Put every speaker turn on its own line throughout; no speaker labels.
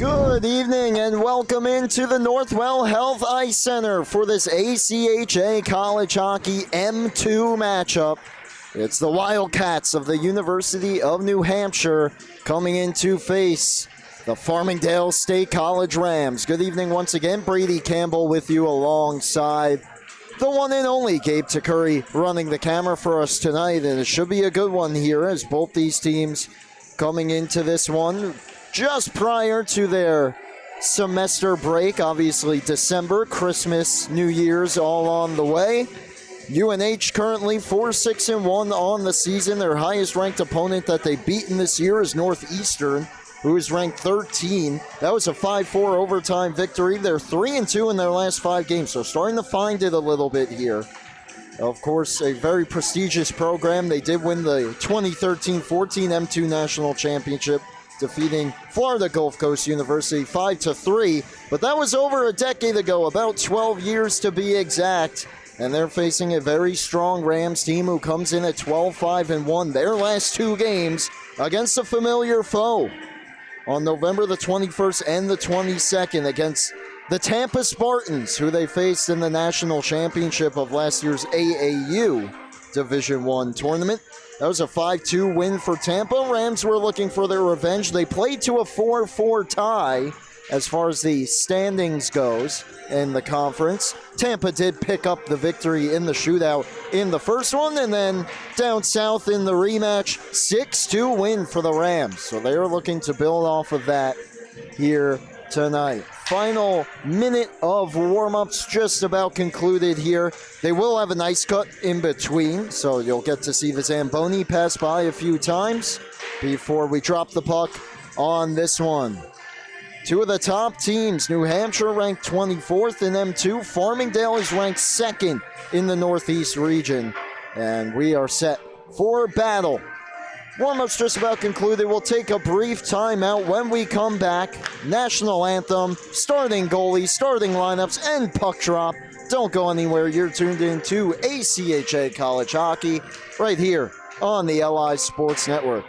Good evening and welcome into the Northwell Health Ice Center for this ACHA College Hockey M2 matchup. It's the Wildcats of the University of New Hampshire coming in to face the Farmingdale State College Rams. Good evening once again. Brady Campbell with you alongside the one and only Gabe Takuri running the camera for us tonight, and it should be a good one here as both these teams coming into this one just prior to their semester break. Obviously December, Christmas, New Year's all on the way. UNH currently 4-6-1 on the season. Their highest ranked opponent that they've beaten this year is Northeastern, who is ranked 13. That was a 5-4 overtime victory. They're 3-2 in their last 5 games, so starting to find it a little bit here. Of course, a very prestigious program. They did win the 2013-14 M2 National Championship, defeating Florida Gulf Coast University 5-3. But that was over a decade ago, about 12 years to be exact. And they're facing a very strong Rams team who comes in at 12-5-1 their last 2 games against a familiar foe on November the 21st and the 22nd against the Tampa Spartans, who they faced in the national championship of last year's AAU Division I tournament. That was a 5-2 win for Tampa. Rams were looking for their revenge. They played to a 4-4 tie as far as the standings goes in the conference. Tampa did pick up the victory in the shootout in the first one, and then down south in the rematch, 6-2 win for the Rams. So they are looking to build off of that here tonight. Final minute of warm-ups just about concluded here. They will have an ice cut in between, so you'll get to see the Zamboni pass by a few times before we drop the puck on this one. 2 of the top teams, New Hampshire ranked 24th in M2. Farmingdale is ranked 2nd in the Northeast region. And we are set for battle. Warm-up's just about concluded. We'll take a brief timeout. When we come back, national anthem, starting goalies, starting lineups, and puck drop. Don't go anywhere. You're tuned in to ACHA College Hockey right here on the LI Sports Network.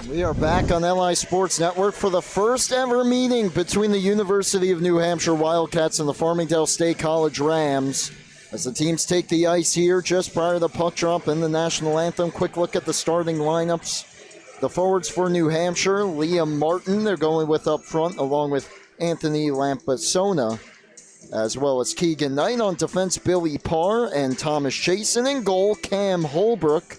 We are back on LI Sports Network for the first ever meeting between the University of New Hampshire Wildcats and the Farmingdale State College Rams. As the teams take the ice here just prior to the puck drop and the national anthem. Quick look at the starting lineups. The forwards for New Hampshire, Liam Martin, they're going with up front, along with Anthony Lampasona, as well as Keegan Knight. On defense, Billy Parr and Thomas Chase. And in goal, Cam Holbrook.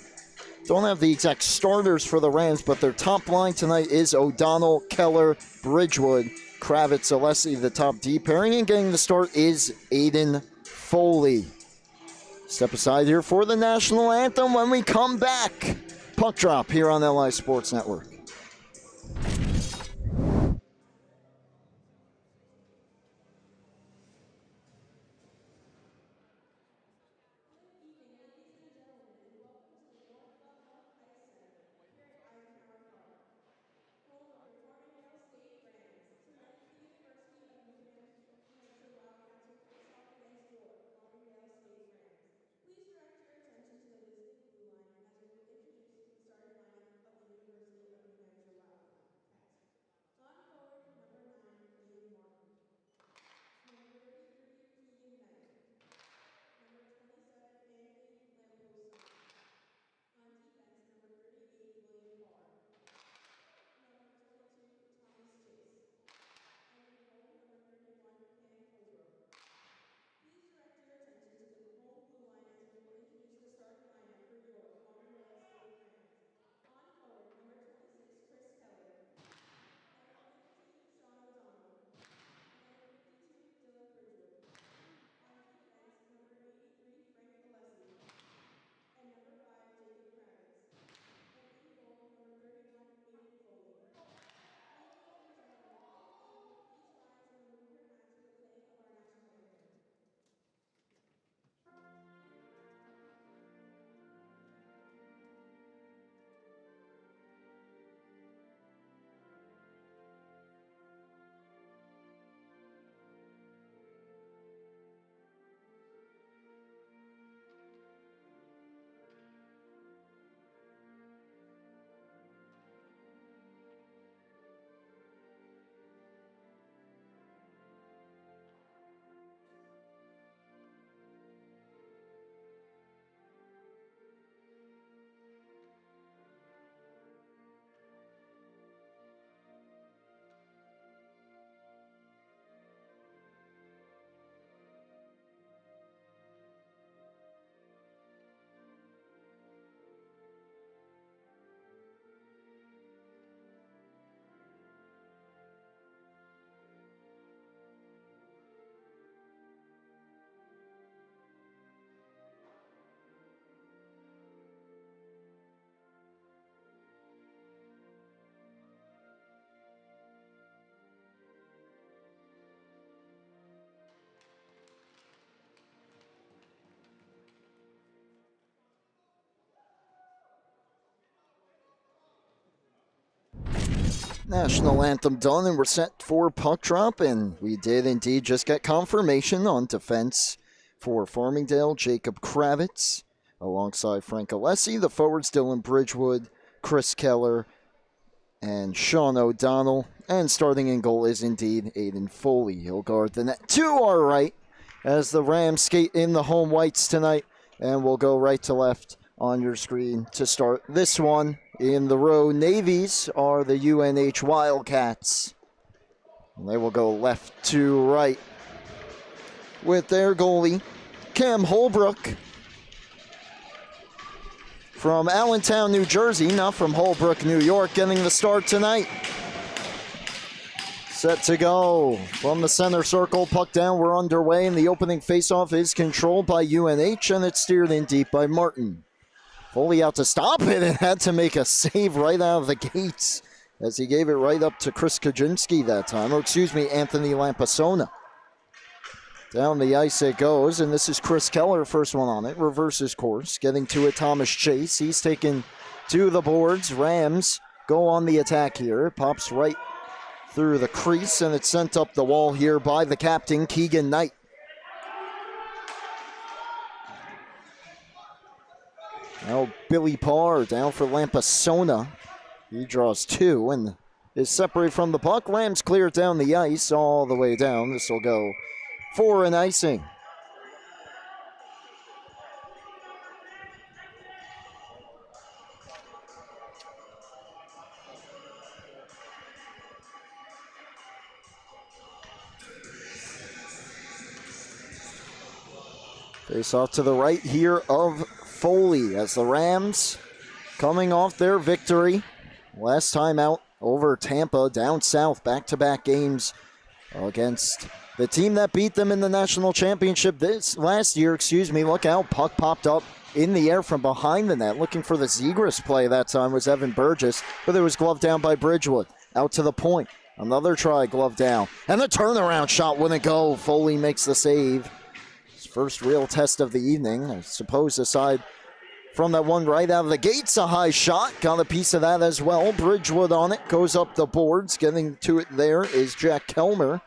Don't have the exact starters for the Rams, but their top line tonight is O'Donnell, Keller, Bridgewood, Kravitz, Alessi, the top D pairing. And getting the start is Aiden Foley. Step aside here for the national anthem when we come back. Puck drop here on LI Sports Network. National anthem done, and we're set for puck drop, and we did indeed just get confirmation on defense for Farmingdale. Jacob Kravitz alongside Frank Alessi. The forwards, Dylan Bridgewood, Chris Keller, and Sean O'Donnell. And starting in goal is indeed Aiden Foley. He'll guard the net to our right as the Rams skate in the home whites tonight, and we'll go right to left on your screen to start this one. In the row navies are the UNH Wildcats. And they will go left to right with their goalie, Cam Holbrook, from Allentown, New Jersey, not from Holbrook, New York, getting the start tonight. Set to go from the center circle, puck down, we're underway, and the opening faceoff is controlled by UNH, and it's steered in deep by Martin. Foley out to stop it and had to make a save right out of the gates as he gave it right up to Chris Kaczynski that time, or excuse me, Anthony Lampasona. Down the ice it goes, and this is Chris Keller, first one on it, reverses course, getting to it, Thomas Chase. He's taken to the boards. Rams go on the attack here. It pops right through the crease, and it's sent up the wall here by the captain, Keegan Knight. Now Billy Parr down for Lampasona. He draws 2 and is separated from the puck. Rams clear it down the ice all the way down. This will go for an icing. Face off to the right here of Foley as the Rams coming off their victory last time out over Tampa down south, back-to-back games against the team that beat them in the national championship last year. Look out, puck popped up in the air from behind the net. Looking for the Zegras play that time was Evan Burgess, but it was gloved down by Bridgewood. Out to the point, another try, glove down, and the turnaround shot wouldn't go. Foley makes the save. His first real test of the evening, I suppose, aside from that one right out of the gates. A high shot, got a piece of that as well. Bridgewood on it, goes up the boards. Getting to it there is Jack Kelmer.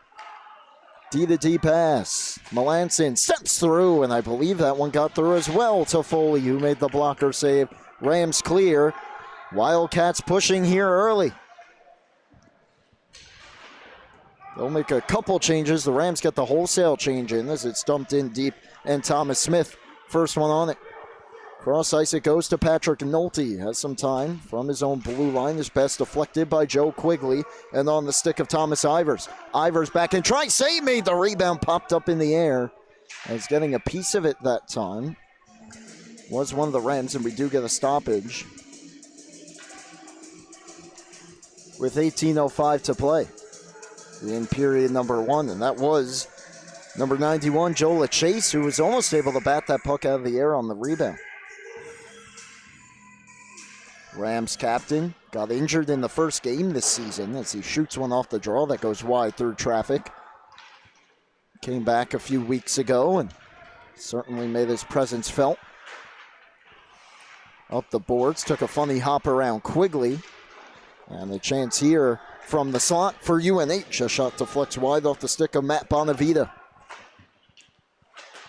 D-to-D pass. Melanson steps through, and I believe that one got through as well to Foley, who made the blocker save. Rams clear. Wildcats pushing here early. They'll make a couple changes. The Rams get the wholesale change in as it's dumped in deep, and Thomas Smith, first one on it. Cross ice it goes to Patrick Nolte. Has some time from his own blue line. His pass deflected by Joe Quigley. And on the stick of Thomas Ivers. Ivers back and try. Save made. The rebound popped up in the air. And he's getting a piece of it that time. Was one of the Rams, and we do get a stoppage. With 18:05 to play in period number 1. And that was number 91, Joe Chase, who was almost able to bat that puck out of the air on the rebound. Rams captain got injured in the first game this season as he shoots one off the draw that goes wide through traffic. Came back a few weeks ago and certainly made his presence felt. Up the boards, took a funny hop around Quigley. And the chance here from the slot for UNH. A shot deflects wide off the stick of Matt Bonavita.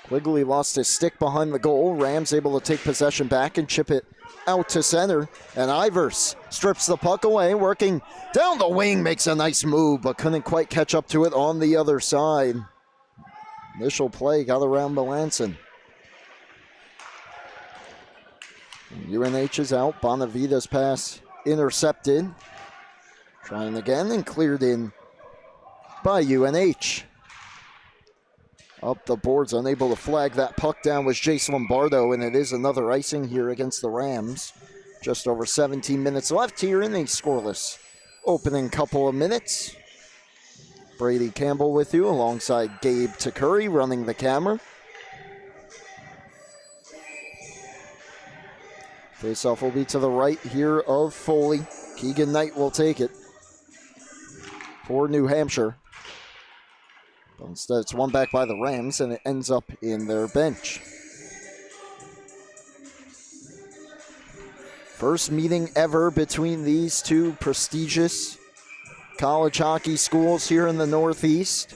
Quigley lost his stick behind the goal. Rams able to take possession back and chip it out to center. And Ivers strips the puck away, working down the wing, makes a nice move, but couldn't quite catch up to it on the other side. Initial play got around Melanson. UNH is out. Bonavita's pass intercepted. Trying again and cleared in by UNH. Up the boards, unable to flag that puck down was Jace Lombardo, and it is another icing here against the Rams. Just over 17 minutes left here in a scoreless opening couple of minutes. Brady Campbell with you alongside Gabe Takuri running the camera. Faceoff will be to the right here of Foley. Keegan Knight will take it for New Hampshire. But instead, it's won back by the Rams, and it ends up in their bench. First meeting ever between these two prestigious college hockey schools here in the Northeast.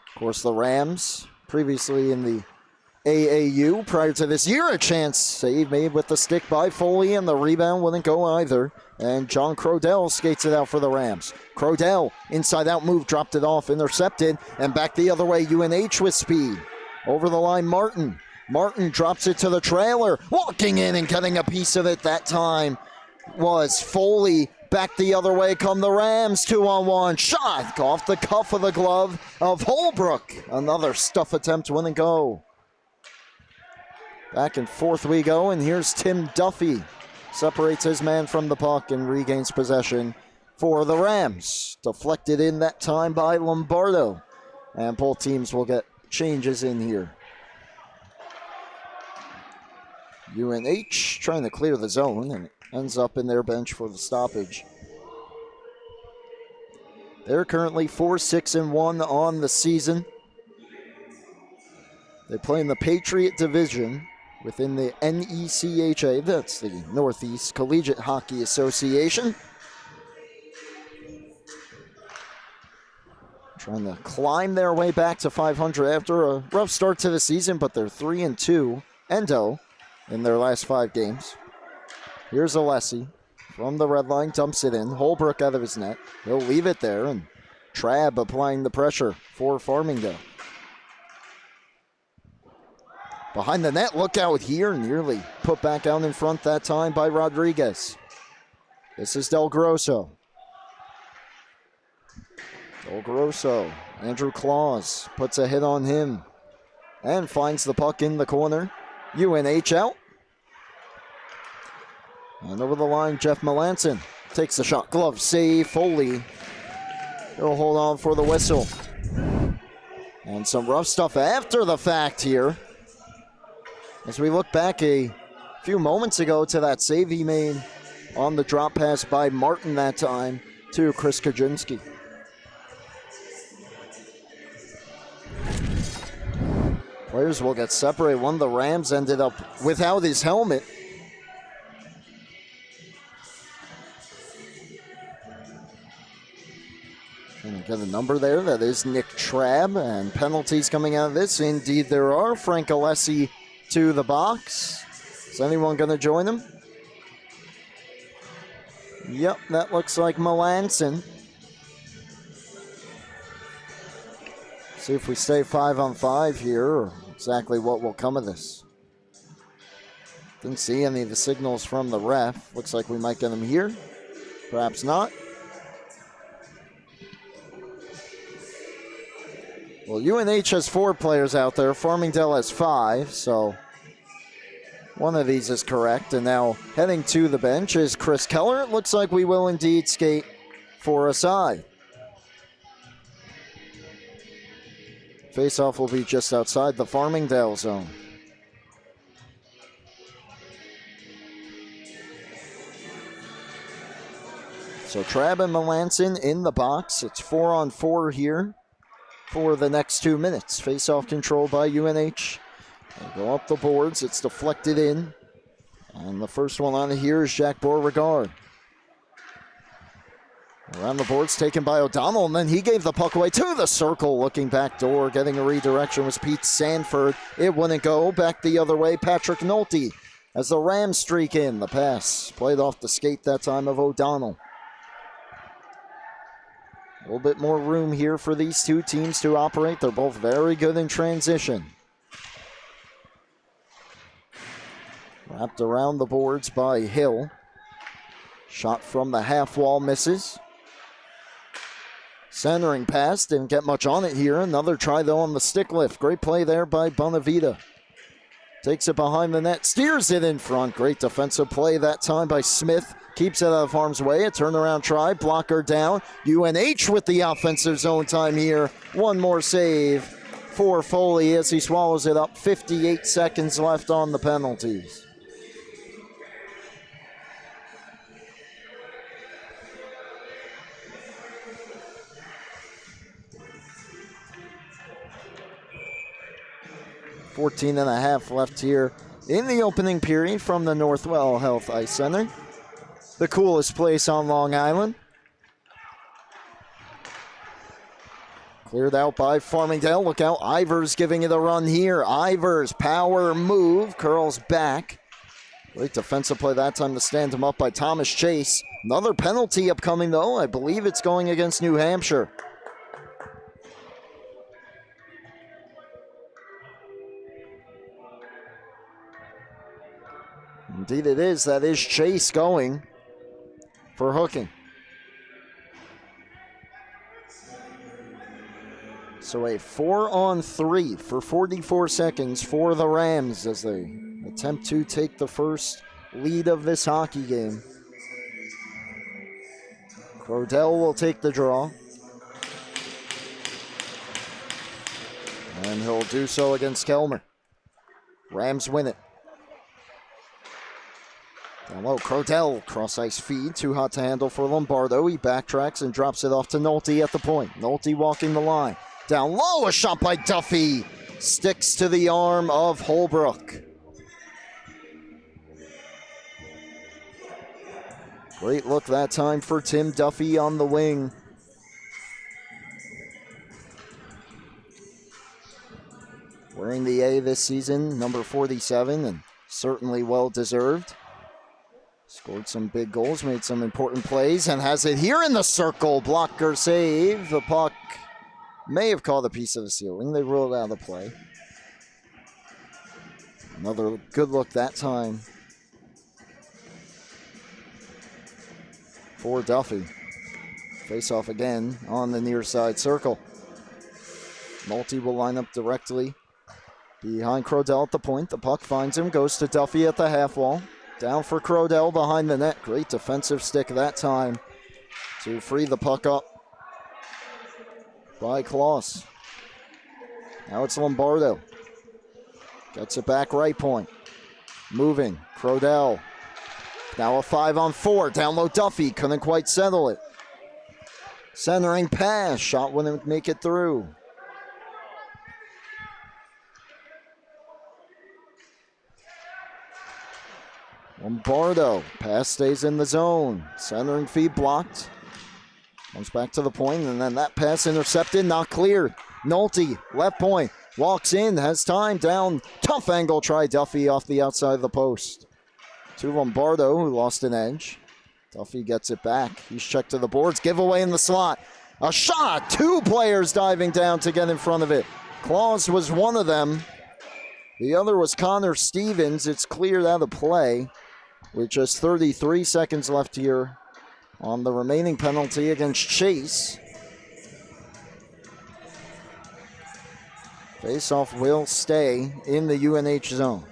Of course, the Rams, previously in the AAU prior to this year, a chance save made with the stick by Foley, and the rebound wouldn't go either. And John Crodell skates it out for the Rams. Crodell, inside out move, dropped it off, intercepted, and back the other way, UNH with speed. Over the line, Martin. Martin drops it to the trailer. Walking in and getting a piece of it that time was Foley. Back the other way come the Rams, 2-on-1. Shot off the cuff of the glove of Holbrook. Another stuff attempt, wouldn't go. Back and forth we go, and here's Tim Duffy. Separates his man from the puck and regains possession for the Rams. Deflected in that time by Lombardo. And both teams will get changes in here. UNH trying to clear the zone and ends up in their bench for the stoppage. They're currently 4-6-1 on the season. They play in the Patriot Division within the NECHA, that's the Northeast Collegiate Hockey Association. Trying to climb their way back to 500 after a rough start to the season, but they're 3-2, Endo, in their last 5 games. Here's Alessi from the red line, dumps it in. Holbrook out of his net. He'll leave it there, and Trabb applying the pressure for Farmingdale. Behind the net, look out here. Nearly put back out in front that time by Rodriguez. This is Del Grosso. Del Grosso. Andrew Claus puts a hit on him and finds the puck in the corner. UNH out. And over the line, Jeff Melanson takes the shot. Glove save. Foley. He'll hold on for the whistle. And some rough stuff after the fact here. As we look back a few moments ago to that save he made on the drop pass by Martin that time to Chris Kaczynski. Players will get separated. One of the Rams ended up without his helmet. Trying to get a number there. That is Nick Trabb. And penalties coming out of this. Indeed there are. Frank Alessi to the box. Is anyone going to join him? Yep, that looks like Melanson. See if we stay 5-on-5 here, or exactly what will come of this. Didn't see any of the signals from the ref. Looks like we might get him here. Perhaps not. Well, UNH has 4 players out there. Farmingdale has 5, so one of these is correct. And now heading to the bench is Chris Keller. It looks like we will indeed skate for a side. Face-off will be just outside the Farmingdale zone. So Trabb and Melanson in the box. It's 4-on-4 here for the next 2 minutes. Face-off controlled by UNH. They go up the boards. It's deflected in. And the first one on here is Jack Beauregard. Around the boards, taken by O'Donnell, and then he gave the puck away to the circle. Looking back door, getting a redirection was Pete Sanford. It wouldn't go. Back the other way, Patrick Nolte. As the Rams streak in, the pass played off the skate that time of O'Donnell. A little bit more room here for these two teams to operate. They're both very good in transition. Wrapped around the boards by Hill. Shot from the half wall misses. Centering pass, didn't get much on it here. Another try though on the stick lift. Great play there by Bonavita. Takes it behind the net, steers it in front. Great defensive play that time by Smith. Keeps it out of harm's way. A turnaround try, blocker down. UNH with the offensive zone time here. One more save for Foley as he swallows it up. 58 seconds left on the penalties. .14.5 left here in the opening period from the Northwell Health Ice Center. The coolest place on Long Island. Cleared out by Farmingdale. Look out, Ivers giving it a run here. Ivers, power move, curls back. Great defensive play that time to stand him up by Thomas Chase. Another penalty upcoming though. I believe it's going against New Hampshire. Indeed it is. That is Chase going for hooking. So a 4-on-3 for 44 seconds for the Rams as they attempt to take the first lead of this hockey game. Crodell will take the draw. And he'll do so against Kelmer. Rams win it. Down low, Crodell, cross-ice feed, too hot to handle for Lombardo. He backtracks and drops it off to Nolte at the point. Nolte walking the line. Down low, a shot by Duffy. Sticks to the arm of Holbrook. Great look that time for Tim Duffy on the wing. Wearing the A this season, number 47, and certainly well-deserved. Scored some big goals, made some important plays, and has it here in the circle. Blocker save. The puck may have caught a piece of the ceiling. They ruled out of the play. Another good look that time for Duffy. Face off again on the near side circle. Nolte will line up directly behind Crodell at the point. The puck finds him, goes to Duffy at the half wall. Down for Crodell behind the net. Great defensive stick that time to free the puck up by Claus. Now it's Lombardo. Gets it back right point. Moving. Crodell. Now a 5-on-4. Down low Duffy. Couldn't quite settle it. Centering pass. Shot wouldn't make it through. Lombardo. Pass stays in the zone. Centering feed blocked. Comes back to the point, and then that pass intercepted, not cleared. Nolte, left point. Walks in, has time, down. Tough angle try, Duffy off the outside of the post. To Lombardo, who lost an edge. Duffy gets it back. He's checked to the boards. Giveaway in the slot. A shot. Two players diving down to get in front of it. Claus was one of them. The other was Connor Stevens. It's cleared out of play with just 33 seconds left here on the remaining penalty against Chase. Faceoff will stay in the UNH zone.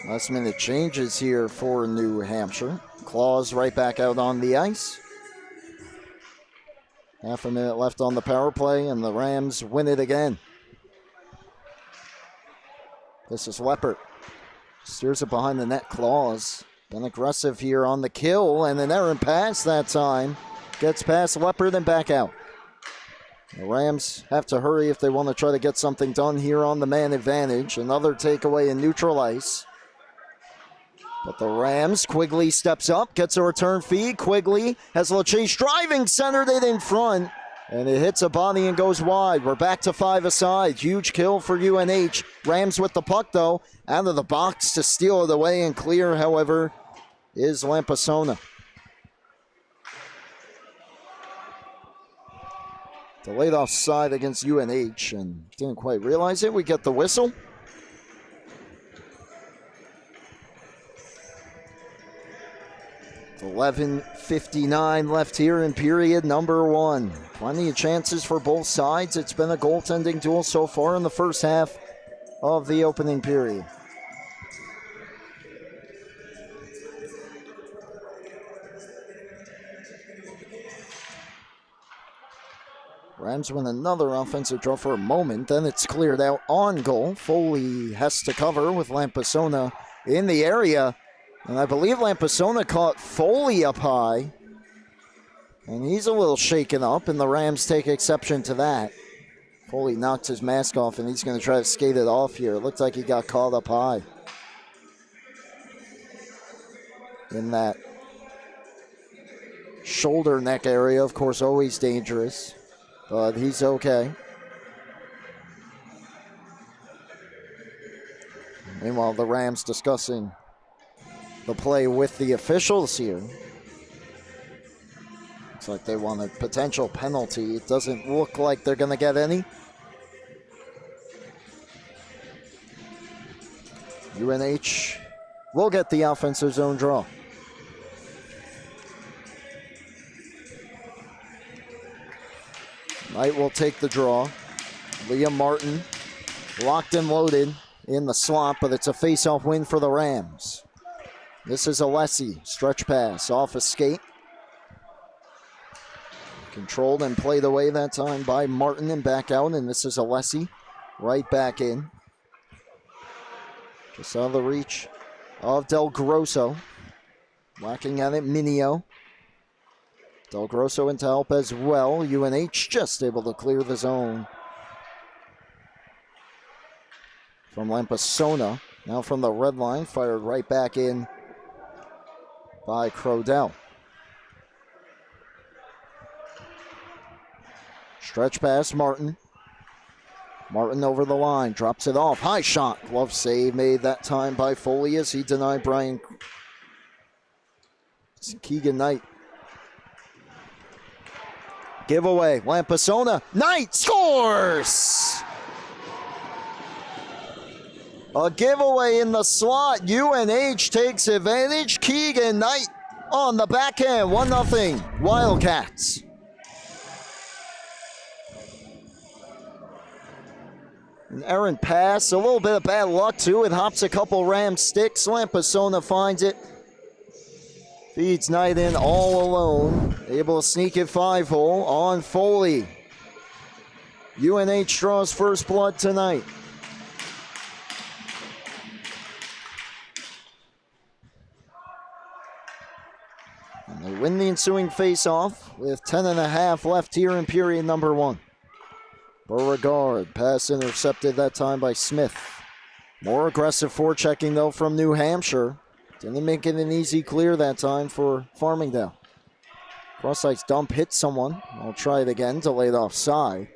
Last minute changes here for New Hampshire. Claus right back out on the ice. Half a minute left on the power play, and the Rams win it again. This is Leppert. Steers it behind the net. Claus been aggressive here on the kill, and an errant pass that time. Gets past Leppert and back out. The Rams have to hurry if they want to try to get something done here on the man advantage. Another takeaway in neutral ice. But the Rams, Quigley steps up, gets a return feed. Quigley has LaChase driving, centered it in front, and it hits a body and goes wide. We're back to 5-a-side. Huge kill for UNH. Rams with the puck, though, out of the box to steal it away and clear, however, is Lampasona. Delayed offside against UNH and didn't quite realize it. We get the whistle. It's 11:59 left here in period number one. Plenty of chances for both sides. It's been a goaltending duel so far in the first half of the opening period. Rams win another offensive draw for a moment, then it's cleared out on goal. Foley has to cover with Lampasona in the area. And I believe Lampasona caught Foley up high. And he's a little shaken up, and the Rams take exception to that. Foley knocked his mask off, and he's going to try to skate it off here. It looked like he got caught up high in that shoulder neck area. Of course, always dangerous, but he's okay. Meanwhile, the Rams discussing the play with the officials here. Looks like they want a potential penalty. It doesn't look like they're going to get any. UNH will get the offensive zone draw. Knight will take the draw. Liam Martin locked and loaded in the slot, but it's a face-off win for the Rams. This is Alessi, stretch pass, off a skate. Controlled and played away that time by Martin and back out, and this is Alessi, right back in. Just out of the reach of Del Grosso. Whacking at it, Minio. Del Grosso into help as well. UNH just able to clear the zone. From Lampasona, now from the red line, fired right back in by Crodell. Stretch pass, Martin. Martin over the line, drops it off. High shot. Glove save made that time by Foley as he denied Brian Keegan Knight. Giveaway, Lampasona. Knight scores! A giveaway in the slot. UNH takes advantage. Keegan Knight on the backhand. 1-0 Wildcats. An errant pass, a little bit of bad luck too. It hops a couple Ram sticks. Lampasona finds it. Feeds Knight in all alone. Able to sneak it 5-hole on Foley. UNH draws first blood tonight. And they win the ensuing face-off with 10.5 left here in period number 1. Beauregard, pass intercepted that time by Smith. More aggressive forechecking though from New Hampshire. Didn't make it an easy clear that time for Farmingdale. Cross-ice dump hit someone. I'll try it again, delayed offside.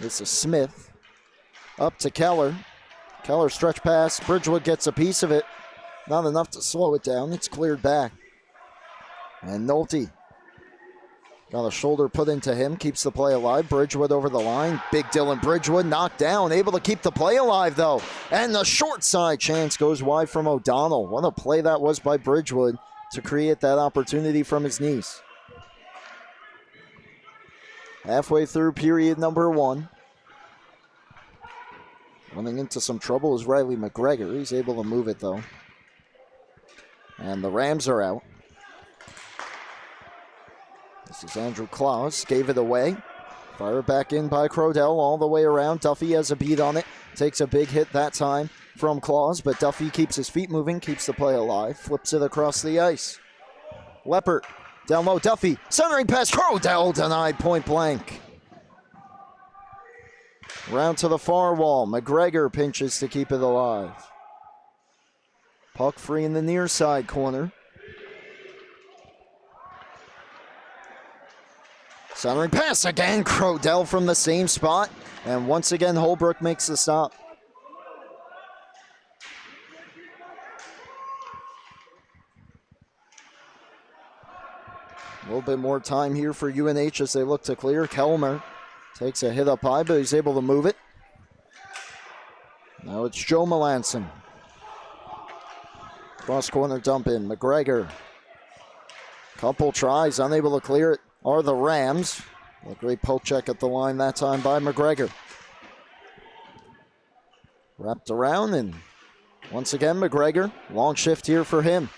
This is Smith. Up to Keller. Keller stretch pass. Bridgewood gets a piece of it. Not enough to slow it down. It's cleared back. And Nolte got a shoulder put into him, keeps the play alive. Bridgewood over the line. Big Dylan Bridgewood knocked down, able to keep the play alive though. And the short side chance goes wide from O'Donnell. What a play that was by Bridgewood to create that opportunity from his knees. Halfway through period number 1. Running into some trouble is Riley McGregor. He's able to move it though. And the Rams are out. This is Andrew Klaus, gave it away. Fire back in by Crodell all the way around. Duffy has a beat on it. Takes a big hit that time from Klaus, but Duffy keeps his feet moving, keeps the play alive, flips it across the ice. Leppert, down low, Duffy, centering pass, Crodell denied point blank. Round to the far wall, McGregor pinches to keep it alive. Puck free in the near side corner. Centering pass again, Crodell from the same spot. And once again, Holbrook makes the stop. A little bit more time here for UNH as they look to clear. Kelmer takes a hit up high, but he's able to move it. Now it's Joe Melanson. Cross corner dump in, McGregor. Couple tries, unable to clear it. Are the Rams. A great poke check at the line that time by McGregor. Wrapped around, and once again McGregor. Long shift here for him.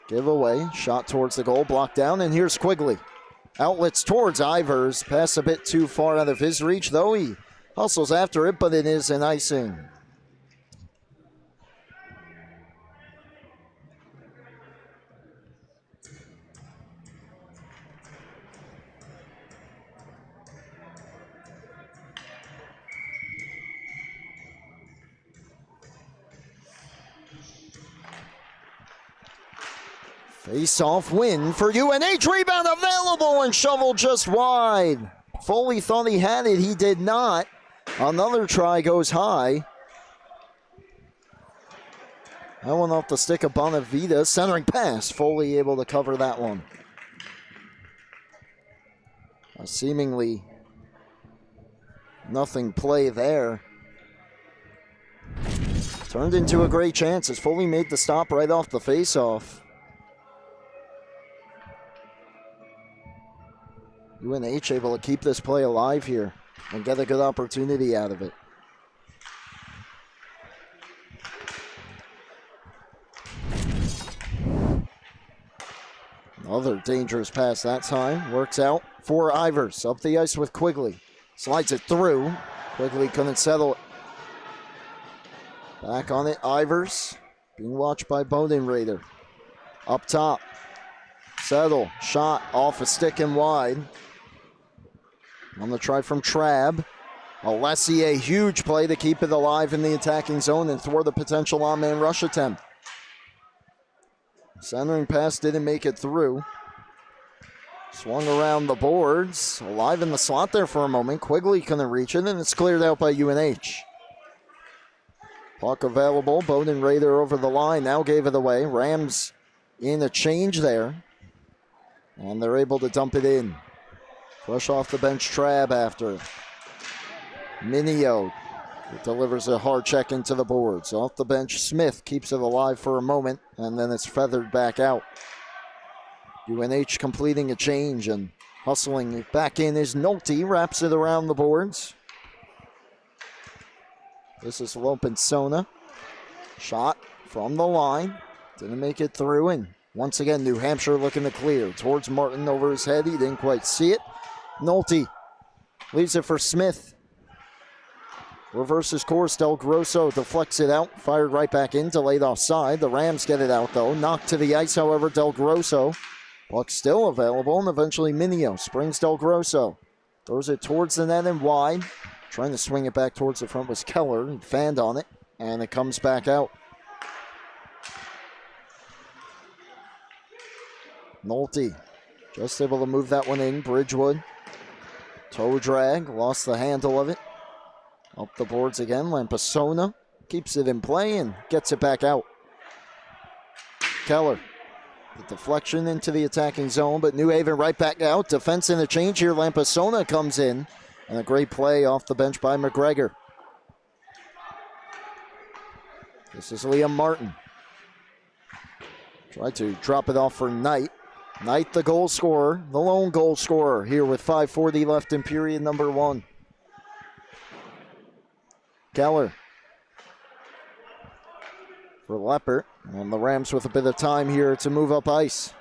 Giveaway, shot towards the goal, blocked down, and here's Quigley. Outlets towards Ivers. Pass a bit too far out of his reach, though he hustles after it, but it is an icing. Face-off win for UNH. Rebound available and shoveled just wide. Foley thought he had it. He did not. Another try goes high. That one off the stick of Bonavita. Centering pass. Foley able to cover that one. A seemingly nothing play there. Turned into a great chance as Foley made the stop right off the face-off. UNH able to keep this play alive here and get a good opportunity out of it. Another dangerous pass that time. Works out for Ivers. Up the ice with Quigley. Slides it through. Quigley couldn't settle it. Back on it, Ivers. Being watched by Bowden Raider. Up top. Settle. Shot off a stick and wide. On the try from Trabb. Alessi, a huge play to keep it alive in the attacking zone and thwart the potential on-man rush attempt. Centering pass didn't make it through. Swung around the boards. Alive in the slot there for a moment. Quigley couldn't reach it, and it's cleared out by UNH. Puck available. Bowden Raider over the line. Now gave it away. Rams in a change there. And they're able to dump it in. Fresh off the bench, Trabb after it. Minio delivers a hard check into the boards. Off the bench, Smith keeps it alive for a moment, and then it's feathered back out. UNH completing a change and hustling back in is Nolte. Wraps it around the boards. This is Lopensona. Shot from the line. Didn't make it through, and once again, New Hampshire looking to clear. Towards Martin over his head. He didn't quite see it. Nolte leaves it for Smith. Reverses course. Del Grosso deflects it out. Fired right back in. Delayed offside. The Rams get it out, though. Knocked to the ice, however, Del Grosso. Puck still available, and eventually Minio springs Del Grosso. Throws it towards the net and wide. Trying to swing it back towards the front was Keller. He fanned on it, and it comes back out. Nolte just able to move that one in. Bridgewood. Toe drag. Lost the handle of it. Up the boards again. Lampasona keeps it in play and gets it back out. Keller. The deflection into the attacking zone, but New Haven right back out. Defense in the change here. Lampasona comes in. And a great play off the bench by McGregor. This is Liam Martin. Tried to drop it off for Knight. Knight, the goal scorer, the lone goal scorer here with 5:40 left in period number 1. Keller for Leppert. And the Rams with a bit of time here to move up ice.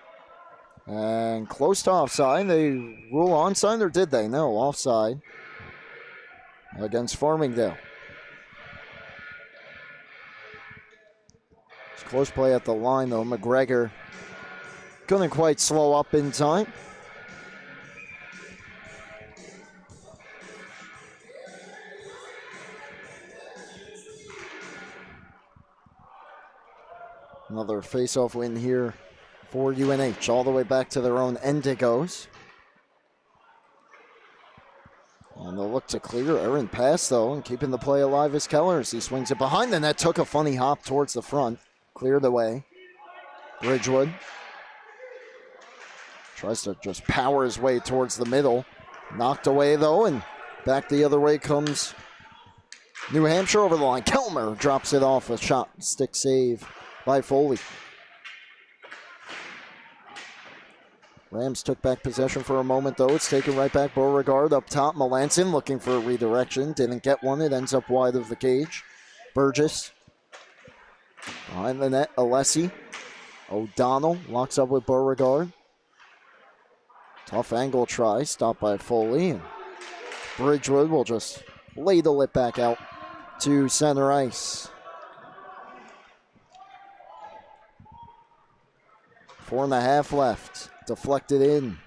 And close to offside. They rule onside, or did they? No, offside against Farmingdale. It's close play at the line, though. McGregor couldn't quite slow up in time. Another face-off win here for UNH, all the way back to their own end it goes. And they'll look to clear. Errant pass, though, and keeping the play alive is Keller as he swings it behind the net. Took a funny hop towards the front. Cleared away. Bridgewood tries to just power his way towards the middle. Knocked away, though, and back the other way comes New Hampshire over the line. Kelmer drops it off. A shot. Stick save by Foley. Rams took back possession for a moment, though. It's taken right back. Beauregard up top. Melanson looking for a redirection. Didn't get one. It ends up wide of the cage. Burgess behind the net. Alessi. O'Donnell locks up with Beauregard. Tough angle try. Stopped by Foley. And Bridgewood will just ladle it back out to center ice. 4.5 left. Deflected in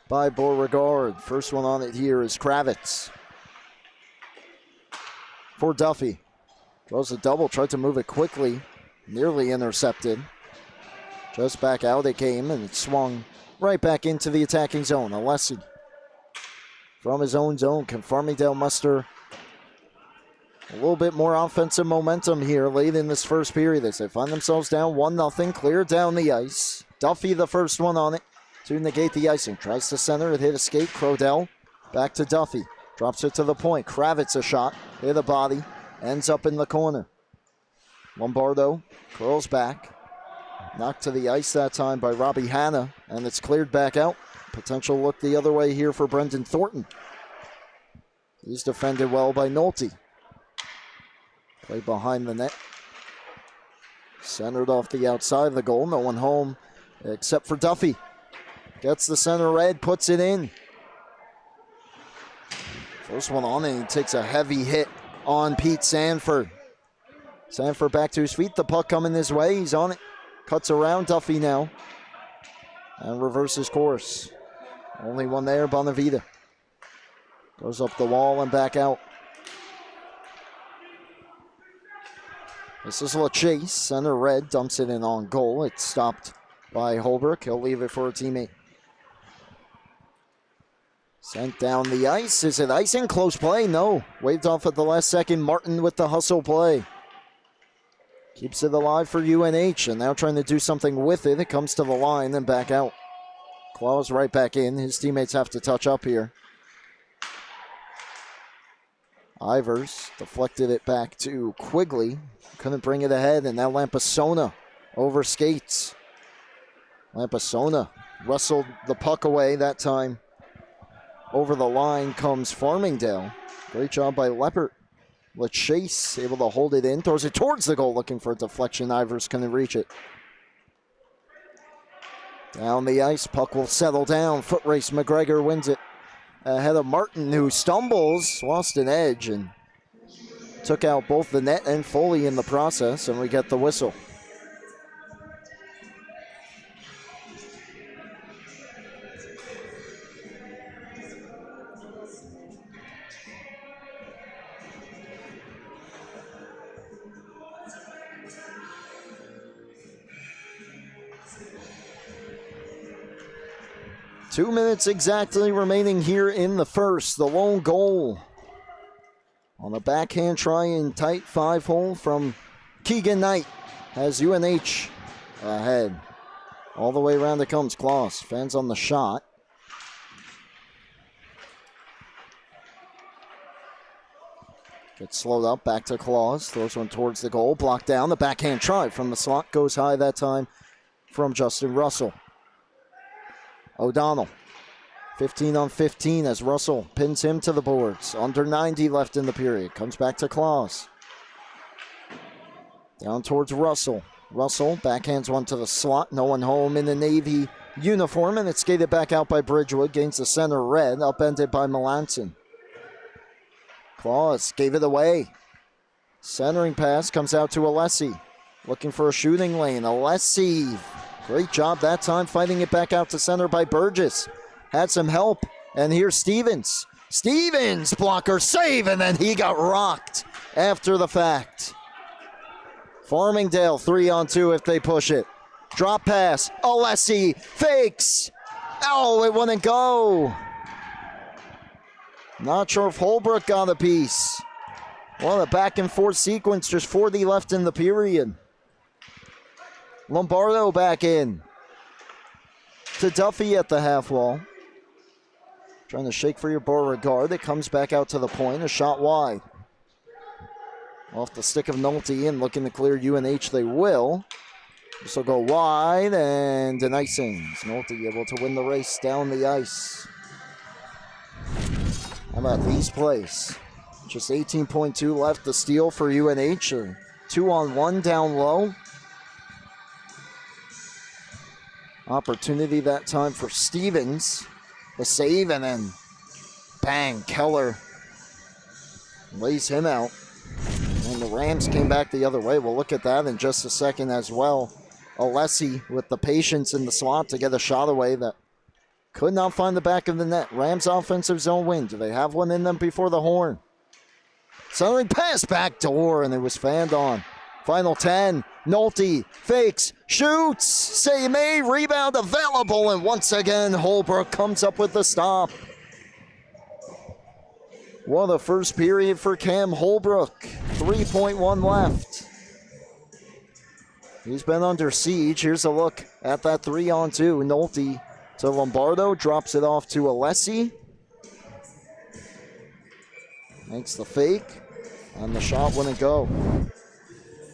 by Beauregard. First one on it here is Kravitz. For Duffy. Throws a double, tried to move it quickly. Nearly intercepted. Just back out it came, and it swung right back into the attacking zone. Alessi from his own zone. Can Farmingdale muster a little bit more offensive momentum here late in this first period as they find themselves down 1-0, clear down the ice. Duffy the first one on it to negate the icing. Tries to center, it hit a skate. Crodell back to Duffy. Drops it to the point. Kravitz a shot, hit a body, ends up in the corner. Lombardo curls back. Knocked to the ice that time by Robbie Hanna, and it's cleared back out. Potential look the other way here for Brendan Thornton. He's defended well by Nolte. Play behind the net. Centered off the outside of the goal. No one home except for Duffy. Gets the center red, puts it in. First one on, and he takes a heavy hit on Pete Sanford. Sanford back to his feet. The puck coming his way. He's on it. Cuts around Duffy now. And reverses course. Only one there, Bonavita. Goes up the wall and back out. This is LaChase, center red, dumps it in on goal. It's stopped by Holbrook. He'll leave it for a teammate. Sent down the ice. Is it icing? Close play? No. Waved off at the last second. Martin with the hustle play. Keeps it alive for UNH, and now trying to do something with it. It comes to the line and back out. Claus right back in. His teammates have to touch up here. Ivers deflected it back to Quigley. Couldn't bring it ahead, and now Lampasona over skates. Lampasona wrestled the puck away that time. Over the line comes Farmingdale. Great job by Leppert. Chase able to hold it in, throws it towards the goal, looking for a deflection. Ivers couldn't reach it. Down the ice, puck will settle down. Foot race, McGregor wins it. Ahead of Martin, who stumbles, lost an edge, and took out both the net and Foley in the process, and we get the whistle. 2 minutes exactly remaining here in the first. The lone goal on a backhand try in tight 5-hole from Keegan Knight has UNH ahead. All the way around it comes Klaus. Fans on the shot. Gets slowed up, back to Klaus. Throws one towards the goal, blocked down. The backhand try from the slot goes high that time from Justin Russell. O'Donnell, 15 on 15 as Russell pins him to the boards. Under 90 left in the period. Comes back to Klaus. Down towards Russell. Russell backhands one to the slot. No one home in the Navy uniform, and it's skated back out by Bridgewood. Gains the center red, upended by Melanson. Klaus gave it away. Centering pass comes out to Alessi. Looking for a shooting lane. Alessi, great job that time, fighting it back out to center by Burgess. Had some help, and here's Stevens. Stevens, blocker save, and then he got rocked after the fact. Farmingdale 3-on-2 if they push it. Drop pass, Alessi fakes. Oh, it wouldn't go. Not sure if Holbrook got a piece. Well, a back and forth sequence, just 40 left in the period. Lombardo back in. To Duffy at the half wall. Trying to shake for your Beauregard. It comes back out to the point. A shot wide. Off the stick of Nolte in, looking to clear UNH. They will. This will go wide and denicings. Nolte able to win the race down the ice. How about these plays? Just 18.2 left. The steal for UNH. 2-on-1 down low. Opportunity that time for Stevens. The save, and then bang, Keller lays him out. And the Rams came back the other way. We'll look at that in just a second as well. Alessi with the patience in the slot to get a shot away that could not find the back of the net. Rams offensive zone win. Do they have one in them before the horn? Centering pass back door, and it was fanned on. Final 10. Nolte fakes, shoots, say may, rebound available, and once again Holbrook comes up with the stop. What a first period for Cam Holbrook. 3.1 left. He's been under siege. Here's a look at that 3-on-2. Nolte to Lombardo, drops it off to Alessi. Makes the fake, and the shot wouldn't go.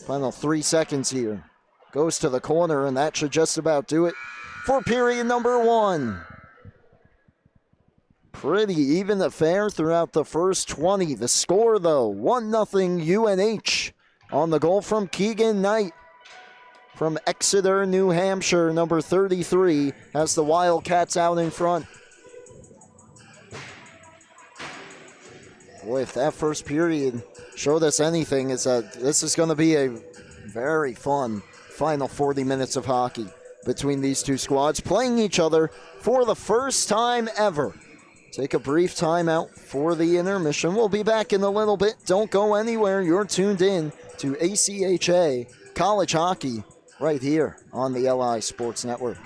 Final 3 seconds here. Goes to the corner, and that should just about do it for period number 1. Pretty even affair throughout the first 20. The score, though, 1-0 UNH on the goal from Keegan Knight from Exeter, New Hampshire. Number 33 has the Wildcats out in front. Boy, if that first period showed us anything, is that this is going to be a very fun final 40 minutes of hockey between these two squads playing each other for the first time ever. Take a brief timeout for the intermission. We'll be back in a little bit. Don't go anywhere. You're tuned in to ACHA College Hockey right here on the LI Sports Network.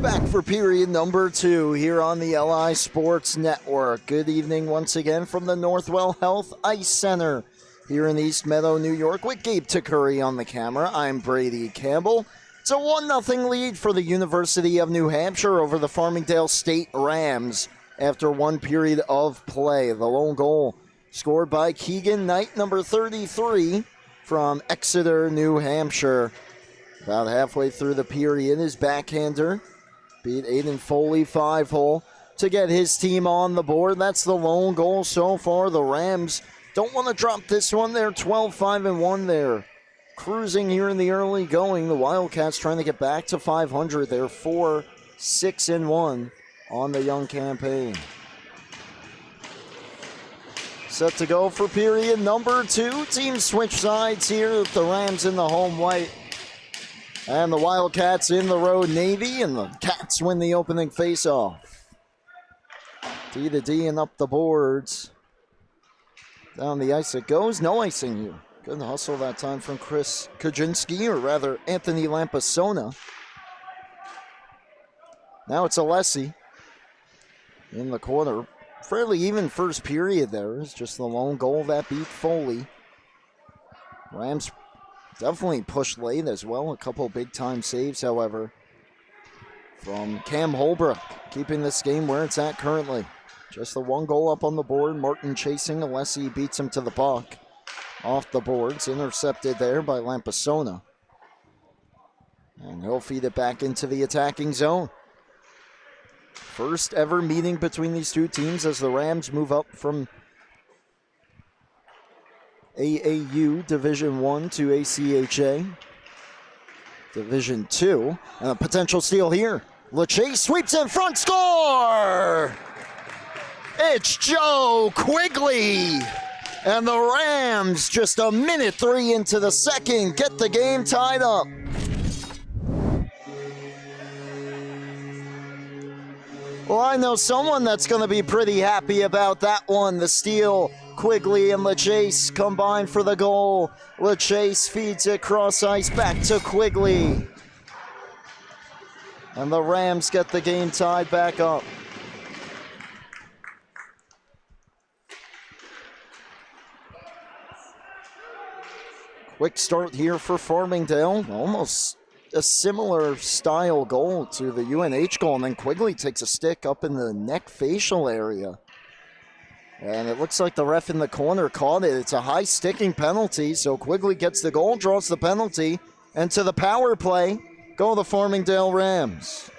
Back for period number 2 here on the LI Sports Network. Good evening once again from the Northwell Health Ice Center here in East Meadow, New York, with Gabe Takuri on the camera. I'm Brady Campbell. It's a 1-0 lead for the University of New Hampshire over the Farmingdale State Rams after one period of play. The lone goal scored by Keegan Knight, number 33, from Exeter, New Hampshire. About halfway through the period, his backhander beat Aiden Foley 5-hole to get his team on the board. That's the lone goal so far. The Rams don't want to drop this one. They're 12-5-1 there. Cruising here in the early going. The Wildcats trying to get back to 500. They're 4-6-1 on the young campaign. Set to go for period number 2. Teams switch sides here. The Rams in the home white, and the Wildcats in the road navy, and the Cats win the opening faceoff. D to D and up the boards. Down the ice it goes. No icing here. Good hustle that time from Chris Kaczynski, or rather Anthony Lampasona. Now it's Alessi in the corner. Fairly even first period there. It's just the lone goal that beat Foley. Rams definitely pushed late as well. A couple big-time saves, however, from Cam Holbrook, keeping this game where it's at currently. Just the one goal up on the board. Martin chasing. Alessi beats him to the puck. Off the boards. Intercepted there by Lampasona. And he'll feed it back into the attacking zone. First ever meeting between these two teams as the Rams move up from AAU Division 1 to ACHA Division 2. And a potential steal here. LeChase sweeps in front, score! It's Joe Quigley! And the Rams, just a minute 3 into the second, get the game tied up. Well, I know someone that's going to be pretty happy about that one. The steal. Quigley and LeChase combine for the goal. LeChase feeds it cross ice back to Quigley. And the Rams get the game tied back up. Quick start here for Farmingdale. Almost a similar style goal to the UNH goal. And then Quigley takes a stick up in the neck facial area. And it looks like the ref in the corner caught it. It's a high sticking penalty, so Quigley gets the goal, draws the penalty, and to the power play go the Farmingdale Rams.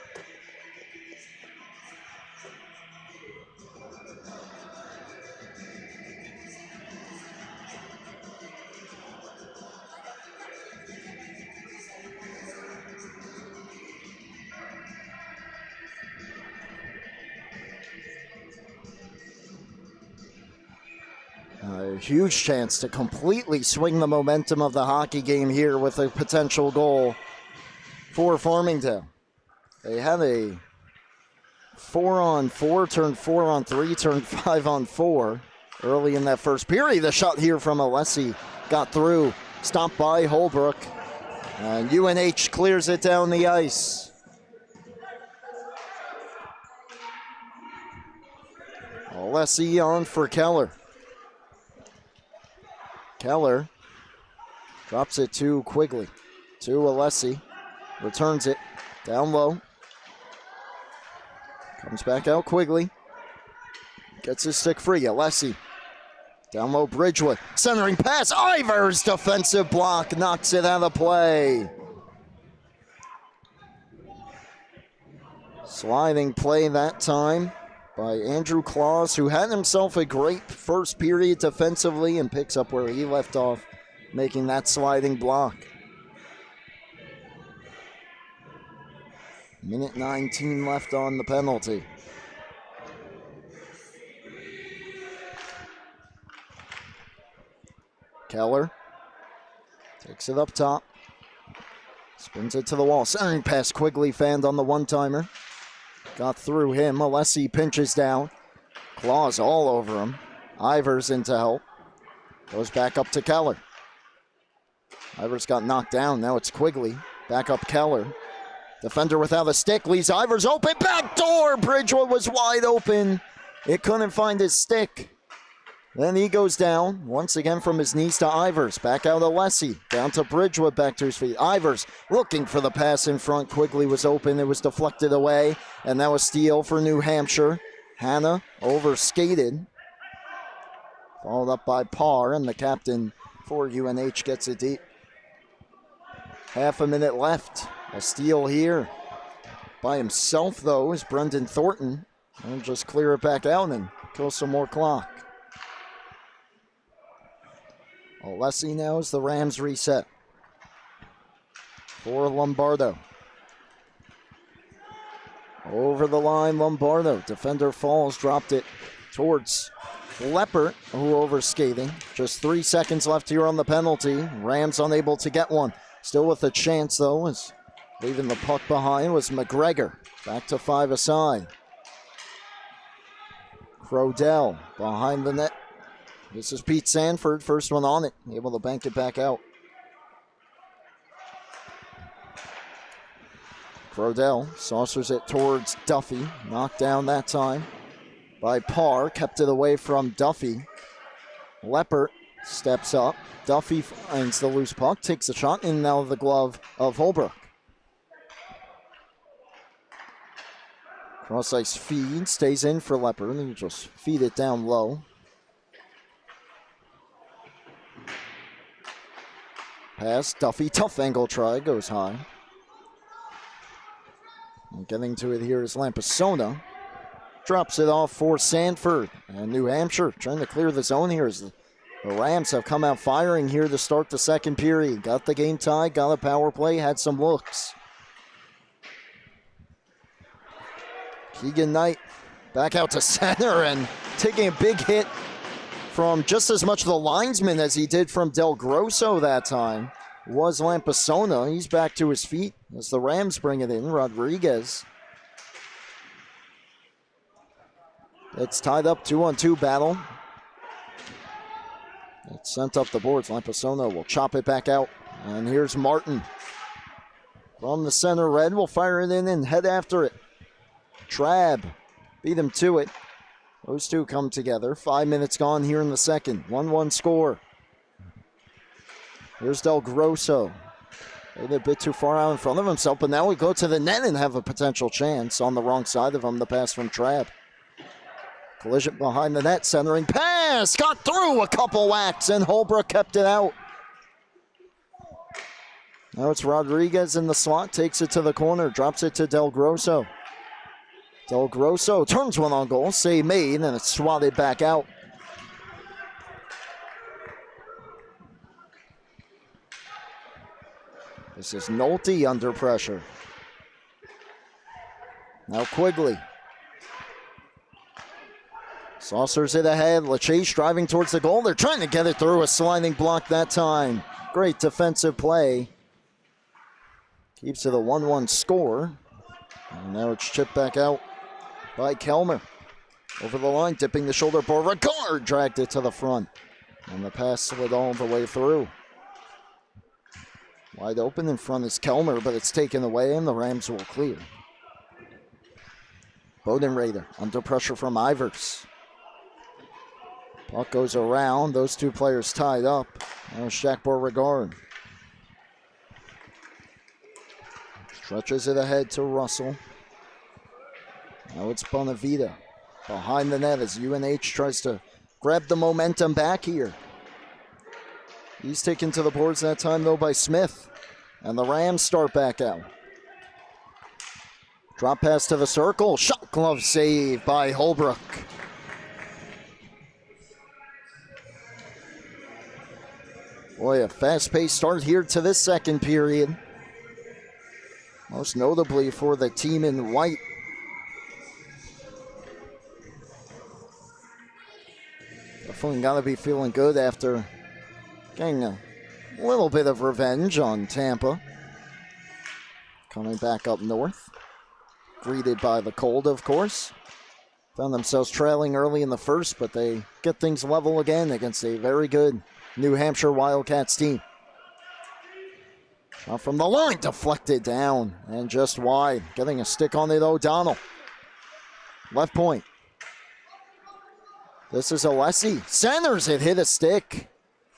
A huge chance to completely swing the momentum of the hockey game here with a potential goal for Farmingdale. They had a 4-on-4, turned 4-on-3, turned 5-on-4 early in that first period. The shot here from Alessi got through, stopped by Holbrook, and UNH clears it down the ice. Alessi on for Keller. Keller drops it to Quigley, to Alessi, returns it down low, comes back out Quigley, gets his stick free. Alessi down low, Bridgewood, centering pass, Ivers, defensive block, knocks it out of play. Sliding play that time by Andrew Claus, who had himself a great first period defensively and picks up where he left off, making that sliding block. Minute 19 left on the penalty. Keller takes it up top, spins it to the wall, centering pass, Quigley fanned on the one-timer. Got through him. Alessi pinches down. Claws all over him. Ivers in to help. Goes back up to Keller. Ivers got knocked down. Now it's Quigley. Back up Keller. Defender without a stick, leaves Ivers open, back door! Bridgewood was wide open. It couldn't find his stick. Then he goes down, once again from his knees to Ivers. Back out to Lessie, down to Bridgewood, back to his feet. Ivers looking for the pass in front. Quigley was open, it was deflected away. And now a steal for New Hampshire. Hannah overskated. Followed up by Parr, and the captain for UNH gets it deep. Half a minute left. A steal here. By himself, though, is Brendan Thornton. And just clear it back out and kill some more clock. Alessi now as the Rams reset. For Lombardo. Over the line, Lombardo. Defender falls, dropped it towards Leppert, who overskating. Just 3 seconds left here on the penalty. Rams unable to get one. Still with a chance, though, as leaving the puck behind was McGregor. Back to 5 aside. Crodell behind the net. This is Pete Sanford, first one on it. Able to bank it back out. Crodell saucers it towards Duffy. Knocked down that time by Parr. Kept it away from Duffy. Leppert steps up. Duffy finds the loose puck. Takes a shot in now the glove of Holbrook. Cross ice feed. Stays in for Leppert. And you just feed it down low. Pass. Duffy. Tough angle try. Goes high. And getting to it here is Lampasona. Drops it off for Sanford. And New Hampshire trying to clear the zone here as the Rams have come out firing here to start the second period. Got the game tied. Got a power play. Had some looks. Keegan Knight back out to center and taking a big hit from just as much the linesman as he did from Del Grosso that time. Was Lampasona. He's back to his feet as the Rams bring it in. Rodriguez. It's tied up 2-on-2 battle. It's sent up the boards. Lampasona will chop it back out. And here's Martin. From the center, Red will fire it in and head after it. Trabb beat him to it. Those two come together. 5 minutes gone here in the second. 1-1 score. Here's Del Grosso. A bit too far out in front of himself, but now we go to the net and have a potential chance. On the wrong side of him, the pass from Trabb. Collision behind the net, centering pass. Got through a couple whacks, and Holbrook kept it out. Now it's Rodriguez in the slot, takes it to the corner, drops it to Del Grosso. Del Grosso turns one on goal, save made, and it's swatted back out. This is Nolte under pressure. Now Quigley. Saucers it ahead. LaChase driving towards the goal. They're trying to get it through a sliding block that time. Great defensive play. Keeps it a 1-1 score. And now it's chipped back out by Kelmer. Over the line, dipping the shoulder. Beauregard dragged it to the front. And the pass slid all the way through. Wide open in front is Kelmer, but it's taken away and the Rams will clear. Bodenrader under pressure from Ivers. Puck goes around. Those two players tied up. Now Shaq Beauregard. Stretches it ahead to Russell. Now it's Bonavita behind the net as UNH tries to grab the momentum back here. He's taken to the boards that time, though, by Smith. And the Rams start back out. Drop pass to the circle. Shot glove save by Holbrook. Boy, a fast-paced start here to this second period. Most notably for the team in white. Definitely got to be feeling good after getting a little bit of revenge on Tampa. Coming back up north. Greeted by the cold, of course. Found themselves trailing early in the first, but they get things level again against a very good New Hampshire Wildcats team. Shot from the line, deflected down and just wide. Getting a stick on it, O'Donnell. Left point. This is Alessi. Centers it, hit a stick.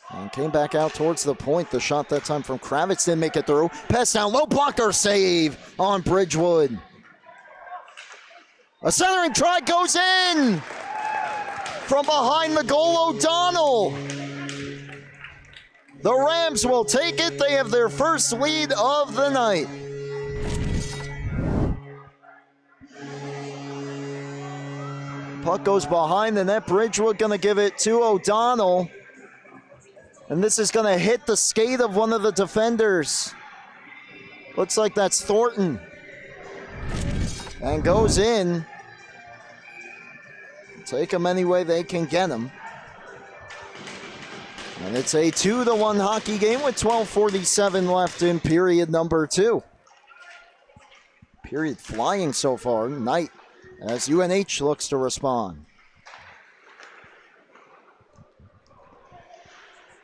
And came back out towards the point. The shot that time from Kravitz didn't make it through. Pass down low, blocker save on Bridgewood. A centering try goes in. From behind the goal, O'Donnell. The Rams will take it. They have their first lead of the night. Puck goes behind the net. Bridgewood going to give it to O'Donnell. And this is going to hit the skate of one of the defenders. Looks like that's Thornton. And goes in. Take him any way they can get him. And it's a 2-1 hockey game with 12:47 left in period number 2. Period flying so far. Knight as UNH looks to respond.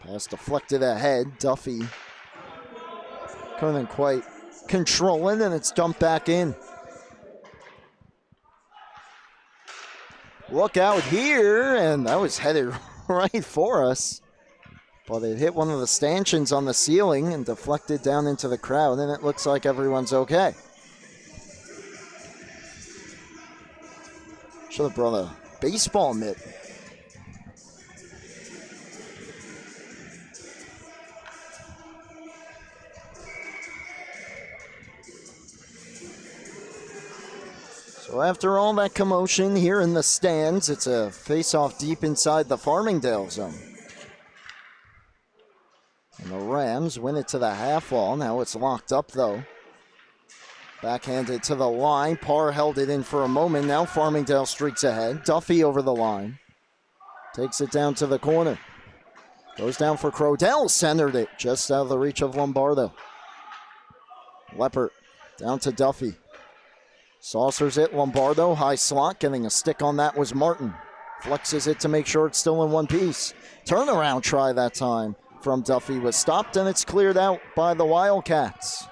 Pass deflected ahead. Duffy couldn't quite control it, and it's dumped back in. Look out here, and that was headed right for us. But it hit one of the stanchions on the ceiling and deflected down into the crowd, and it looks like everyone's okay. Should have brought a baseball mitt. So after all that commotion here in the stands, it's a face-off deep inside the Farmingdale zone. And the Rams win it to the half wall. Now it's locked up, though. Backhanded to the line. Parr held it in for a moment. Now Farmingdale streaks ahead. Duffy over the line. Takes it down to the corner. Goes down for Crodell. Centered it just out of the reach of Lombardo. Leppert down to Duffy. Saucers it, Lombardo, high slot, getting a stick on that was Martin. Flexes it to make sure it's still in one piece. Turnaround try that time from Duffy was stopped, and it's cleared out by the Wildcats.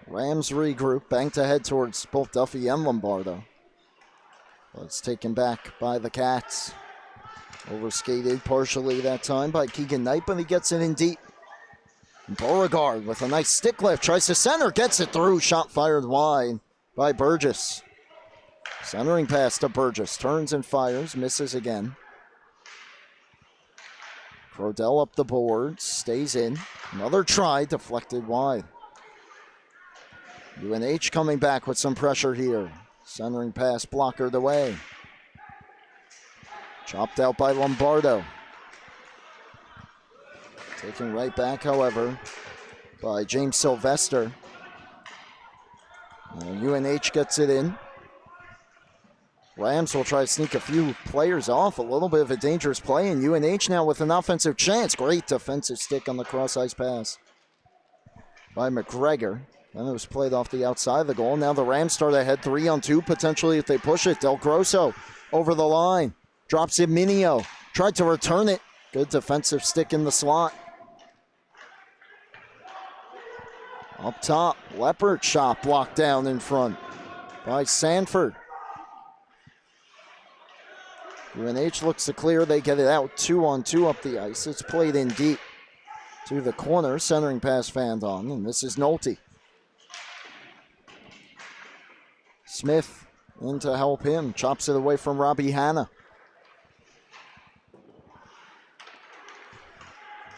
Rams regroup, banked ahead towards both Duffy and Lombardo. But it's taken back by the Cats. Overskated partially that time by Keegan Knight, but he gets it in deep. Beauregard with a nice stick lift, tries to center, gets it through. Shot fired wide by Burgess. Centering pass to Burgess, turns and fires, misses again. Crodell up the boards, stays in. Another try, deflected wide. UNH coming back with some pressure here. Centering pass blockered away. Chopped out by Lombardo. Taken right back, however, by James Sylvester. UNH gets it in. Rams will try to sneak a few players off. A little bit of a dangerous play, and UNH now with an offensive chance. Great defensive stick on the cross-ice pass by McGregor. Then it was played off the outside of the goal. Now the Rams start ahead 3-on-2, potentially if they push it. Del Grosso over the line. Drops it, Minio. Tried to return it. Good defensive stick in the slot. Up top, Leopard shot blocked down in front by Sanford. UNH looks to clear. They get it out 2-on-2 up the ice. It's played in deep to the corner. Centering pass fanned on, and this is Nolte. Smith in to help him. Chops it away from Robbie Hanna.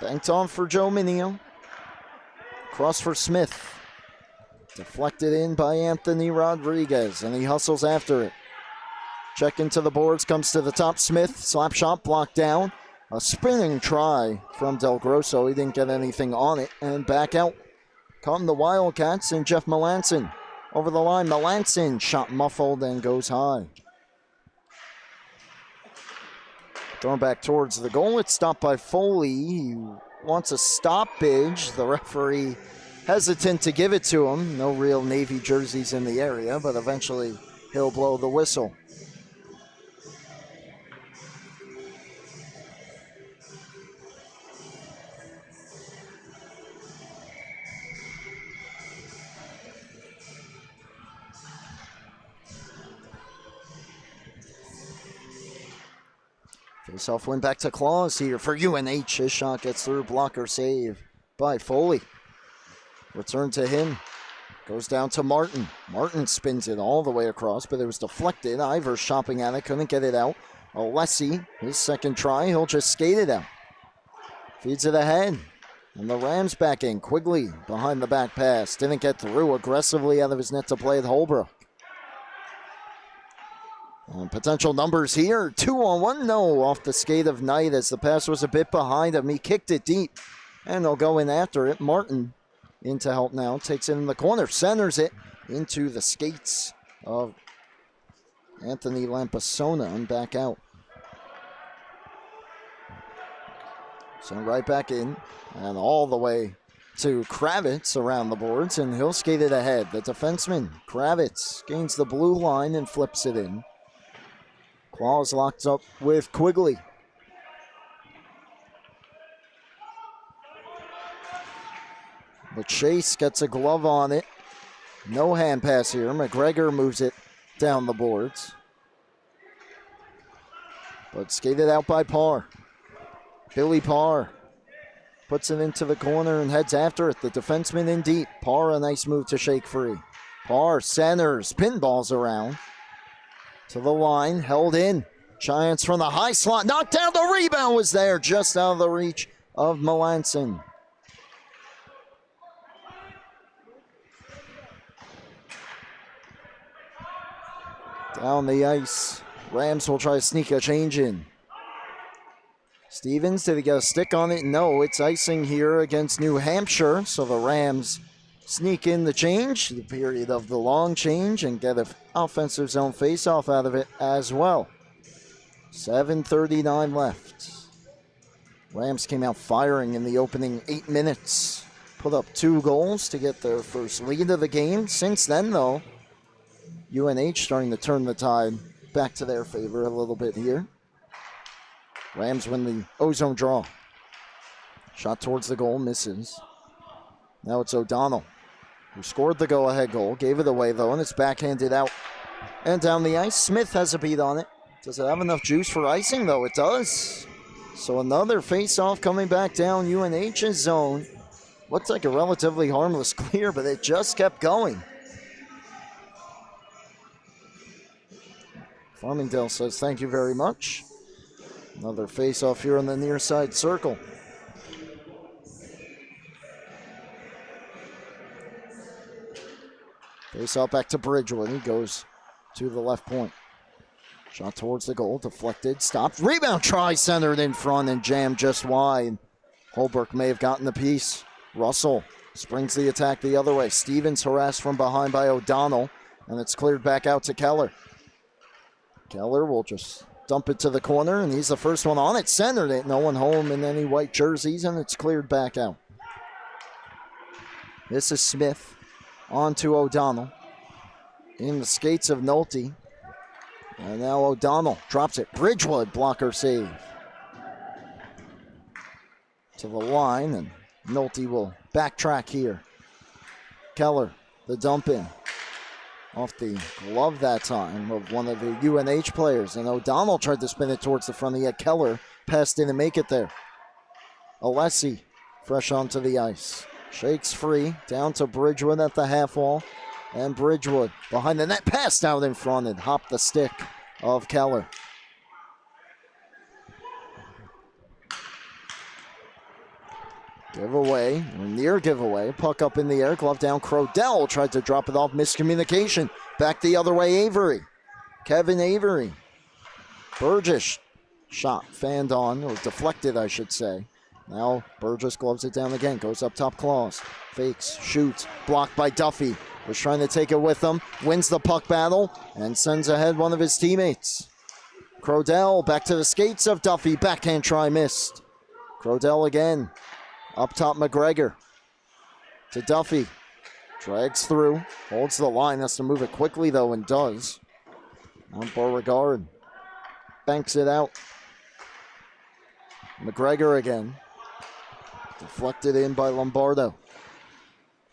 Banked on for Joe Minio. Cross for Smith. Deflected in by Anthony Rodriguez, and he hustles after it. Check into the boards, comes to the top. Smith, slap shot, blocked down. A spinning try from Del Grosso. He didn't get anything on it, and back out come the Wildcats and Jeff Melanson. Over the line, Melanson, shot muffled and goes high. Thrown back towards the goal. It's stopped by Foley. He wants a stoppage. The referee hesitant to give it to him. No real Navy jerseys in the area, but eventually he'll blow the whistle. Face-off win back to Claus here for UNH. His shot gets through. Blocker save by Foley. Return to him. Goes down to Martin. Martin spins it all the way across, but it was deflected. Ivers chopping at it. Couldn't get it out. Alessi, his second try. He'll just skate it out. Feeds it ahead. And the Rams back in. Quigley behind the back pass. Didn't get through. Aggressively out of his net to play at Holbrook. And potential numbers here. 2-on-1. No, off the skate of Knight as the pass was a bit behind him. He kicked it deep. And they'll go in after it. Martin in to help now. Takes it in the corner. Centers it into the skates of Anthony Lampasona and back out. So right back in and all the way to Kravitz around the boards, and he'll skate it ahead. The defenseman, Kravitz, gains the blue line and flips it in. Claus locked up with Quigley. The chase gets a glove on it. No hand pass here. McGregor moves it down the boards. But skated out by Parr. Billy Parr puts it into the corner and heads after it. The defenseman in deep. Parr, a nice move to shake free. Parr centers, pinballs around to the line, held in. Giants from the high slot, knocked down. The rebound was there, just out of the reach of Melanson. Down the ice. Rams will try to sneak a change in. Stevens, did he get a stick on it? No, it's icing here against New Hampshire. So the Rams sneak in the change, the period of the long change, and get an offensive zone face-off out of it as well. 7:39 left. Rams came out firing in the opening 8 minutes. Put up 2 goals to get their first lead of the game. Since then, though, UNH starting to turn the tide back to their favor a little bit here. Rams win the ozone draw. Shot towards the goal, misses. Now it's O'Donnell, who scored the go-ahead goal. Gave it away, though, and it's backhanded out and down the ice. Smith has a beat on it. Does it have enough juice for icing, though? It does. So another face-off coming back down UNH's zone. Looked like a relatively harmless clear, but it just kept going. Farmingdale says thank you very much. Another face-off here on the near side circle. Face-off back to Bridgewood. He goes to the left point. Shot towards the goal, deflected, stopped. Rebound try, centered in front and jammed just wide. Holbrook may have gotten the piece. Russell springs the attack the other way. Stevens harassed from behind by O'Donnell, and it's cleared back out to Keller. Keller will just dump it to the corner, and he's the first one on it. Centered it. No one home in any white jerseys, and it's cleared back out. This is Smith on to O'Donnell. In the skates of Nolte. And now O'Donnell drops it. Bridgewood, blocker save. To the line, and Nolte will backtrack here. Keller, the dump in. Off the glove that time of one of the UNH players. And O'Donnell tried to spin it towards the front. He had Keller passed in and make it there. Alessi fresh onto the ice. Shakes free. Down to Bridgewood at the half wall. And Bridgewood behind the net. Passed out in front and hopped the stick of Keller. Giveaway, or near giveaway. Puck up in the air, glove down. Crodell tried to drop it off. Miscommunication. Back the other way, Avery. Kevin Avery. Burgess shot fanned on, or deflected, I should say. Now Burgess gloves it down again. Goes up top, Claus. Fakes, shoots, blocked by Duffy. Was trying to take it with him. Wins the puck battle and sends ahead one of his teammates. Crodell back to the skates of Duffy. Backhand try missed. Crodell again. Up top, McGregor. To Duffy. Drags through. Holds the line. Has to move it quickly, though, and does. On Beauregard. Banks it out. McGregor again. Deflected in by Lombardo.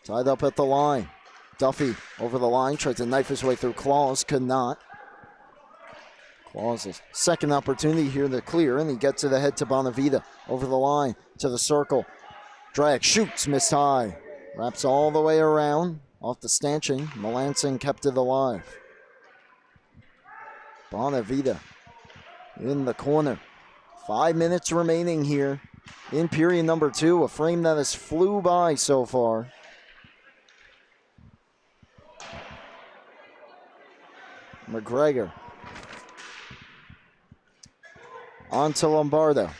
Tied up at the line. Duffy over the line. Tried to knife his way through Claus. Could not. Claus a second opportunity here to clear, and he gets to the head to Bonavita. Over the line to the circle. Drag, shoots, missed high. Wraps all the way around. Off the stanchion. Melanson kept it alive. Bonavita in the corner. 5 minutes remaining here in period number 2. A frame that has flew by so far. McGregor. On to Lombardo.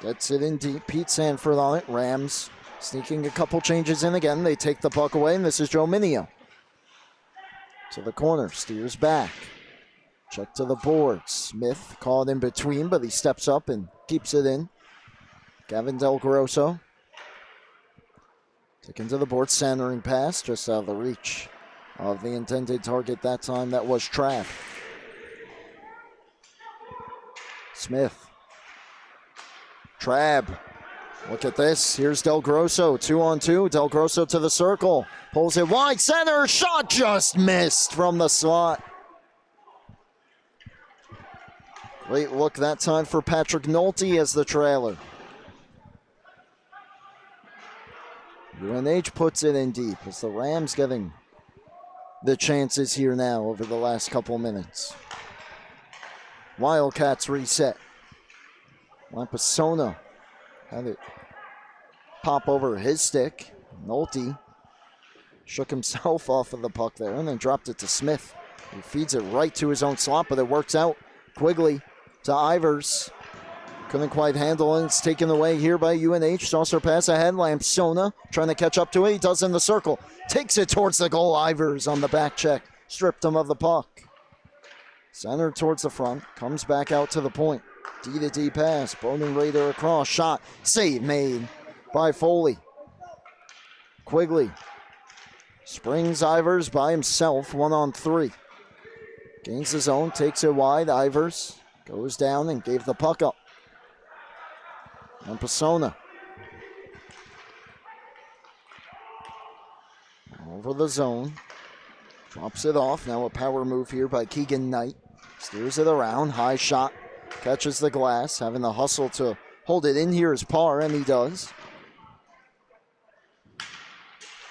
Gets it in deep. Pete Sanford on it. Rams sneaking a couple changes in again. They take the puck away, and this is Joe Minio. To the corner. Steers back. Check to the board. Smith caught in between, but he steps up and keeps it in. Gavin Del Grosso. Taken to the board. Centering pass. Just out of the reach of the intended target that time. That was Trav. Smith. Trav. Look at this. Here's Del Grosso. 2-on-2. Del Grosso to the circle. Pulls it wide. Center. Shot just missed from the slot. Great look that time for Patrick Nolte as the trailer. UNH puts it in deep as the Rams getting the chances here now over the last couple minutes. Wildcats reset. Lampasona had it pop over his stick. Nolte shook himself off of the puck there and then dropped it to Smith. He feeds it right to his own slot, but it works out. Quigley to Ivers. Couldn't quite handle it. It's taken away here by UNH. Saucer pass ahead. Lampsona trying to catch up to it. He does in the circle. Takes it towards the goal. Ivers on the back check. Stripped him of the puck. Centered towards the front. Comes back out to the point. D to D pass. Bowman Raider across. Shot. Save made by Foley. Quigley springs Ivers by himself. 1-on-3. Gains his own. Takes it wide. Ivers goes down and gave the puck up. And Persona. Over the zone. Drops it off. Now a power move here by Keegan Knight. Steers it around. High shot. Catches the glass. Having the hustle to hold it in here is Parr, and he does.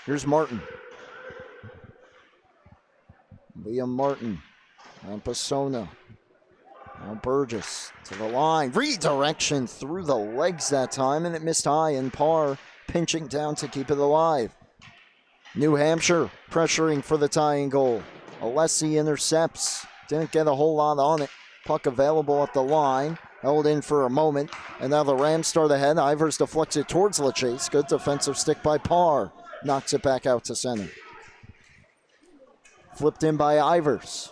Here's Martin. Liam Martin. And Persona. Now Burgess to the line. Redirection through the legs that time, and it missed high, and Parr pinching down to keep it alive. New Hampshire pressuring for the tying goal. Alessi intercepts. Didn't get a whole lot on it. Puck available at the line. Held in for a moment, and now the Rams start ahead. Ivers deflects it towards LaChase. Good defensive stick by Parr. Knocks it back out to center. Flipped in by Ivers.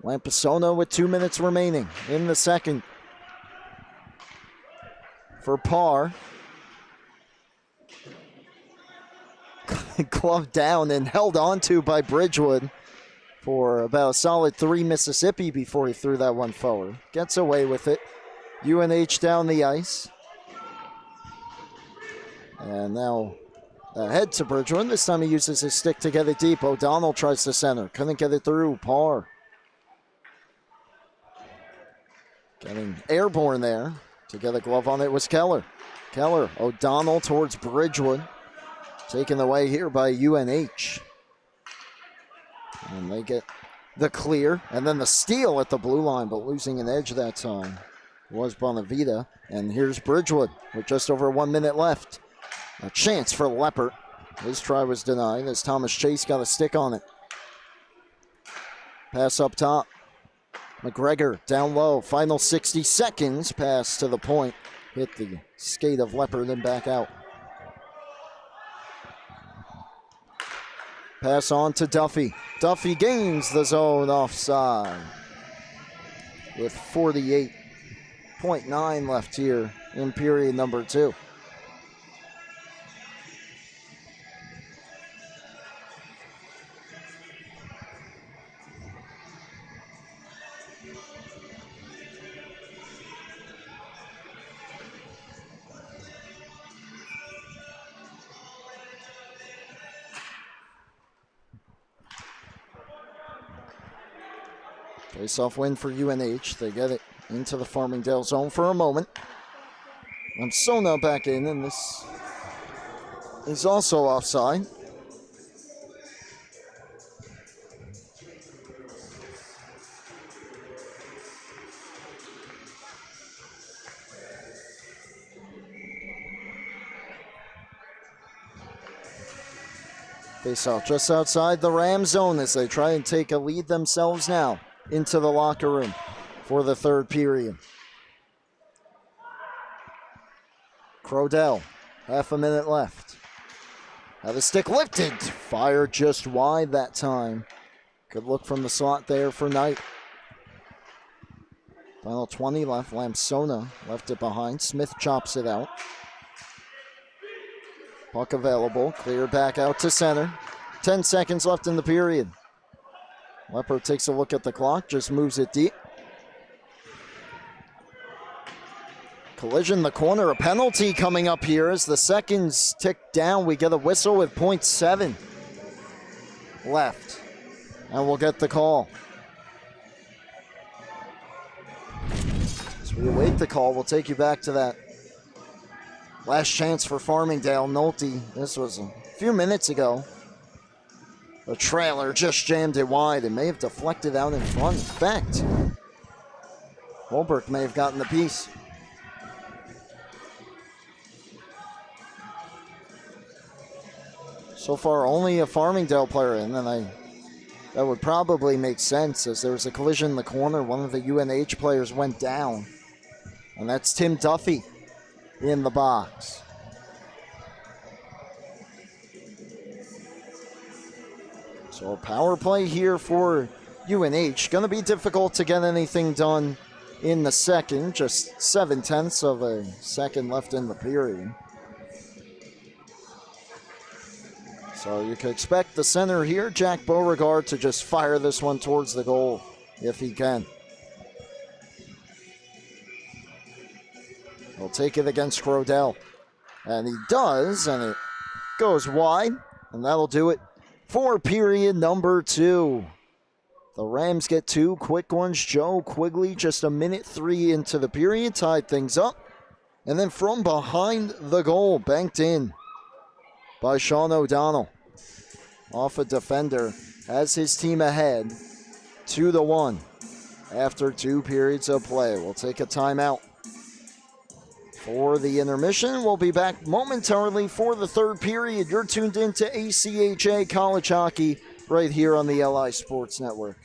Lampasona with 2 minutes remaining in the second. For Parr. Gloved down and held onto by Bridgewood for about a solid 3 Mississippi before he threw that one forward. Gets away with it. UNH down the ice. And now ahead to Bridgewood. This time he uses his stick to get it deep. O'Donnell tries to center. Couldn't get it through. Parr getting airborne there. To get a glove on it was Keller. Keller, O'Donnell towards Bridgewood. Taken away here by UNH. And they get the clear. And then the steal at the blue line, but losing an edge that time was Bonavita. And here's Bridgewood with just over 1 minute left. A chance for Leppert. His try was denied as Thomas Chase got a stick on it. Pass up top. McGregor down low. Final 60 seconds. Pass to the point. Hit the skate of Leppert, then back out. Pass on to Duffy. Duffy gains the zone offside. With 48.9 left here in period number 2. Face-off win for UNH. They get it into the Farmingdale zone for a moment. Sona back in, and this is also offside. Face-off just outside the Ram zone as they try and take a lead themselves now into the locker room for the third period. Crodell, half a minute left. Now the stick lifted. Fired just wide that time. Good look from the slot there for Knight. Final 20 left. Lamsona left it behind. Smith chops it out. Puck available. Clear back out to center. 10 seconds left in the period. Leopard takes a look at the clock. Just moves it deep. Collision in the corner. A penalty coming up here as the seconds tick down. We get a whistle with 0.7 left. And we'll get the call. As we await the call, we'll take you back to that last chance for Farmingdale. Nolte, this was a few minutes ago. The trailer just jammed it wide and may have deflected out in front. In fact, Holbrook may have gotten the piece. So far, only a Farmingdale player in, and that would probably make sense as there was a collision in the corner. One of the UNH players went down, and that's Tim Duffy in the box. So a power play here for UNH. Going to be difficult to get anything done in the second. Just 7/10 of a second left in the period. So you could expect the center here, Jack Beauregard, to just fire this one towards the goal if he can. He'll take it against Crodell. And he does, and it goes wide. And that'll do it for period number 2. The Rams get 2 quick ones. Joe Quigley just a minute 3 into the period, tied things up. And then from behind the goal, banked in by Sean O'Donnell. Off a defender, has his team ahead 2-1 after 2 periods of play. We'll take a timeout for the intermission. We'll be back momentarily for the third period. You're tuned in to ACHA College Hockey right here on the LI Sports Network.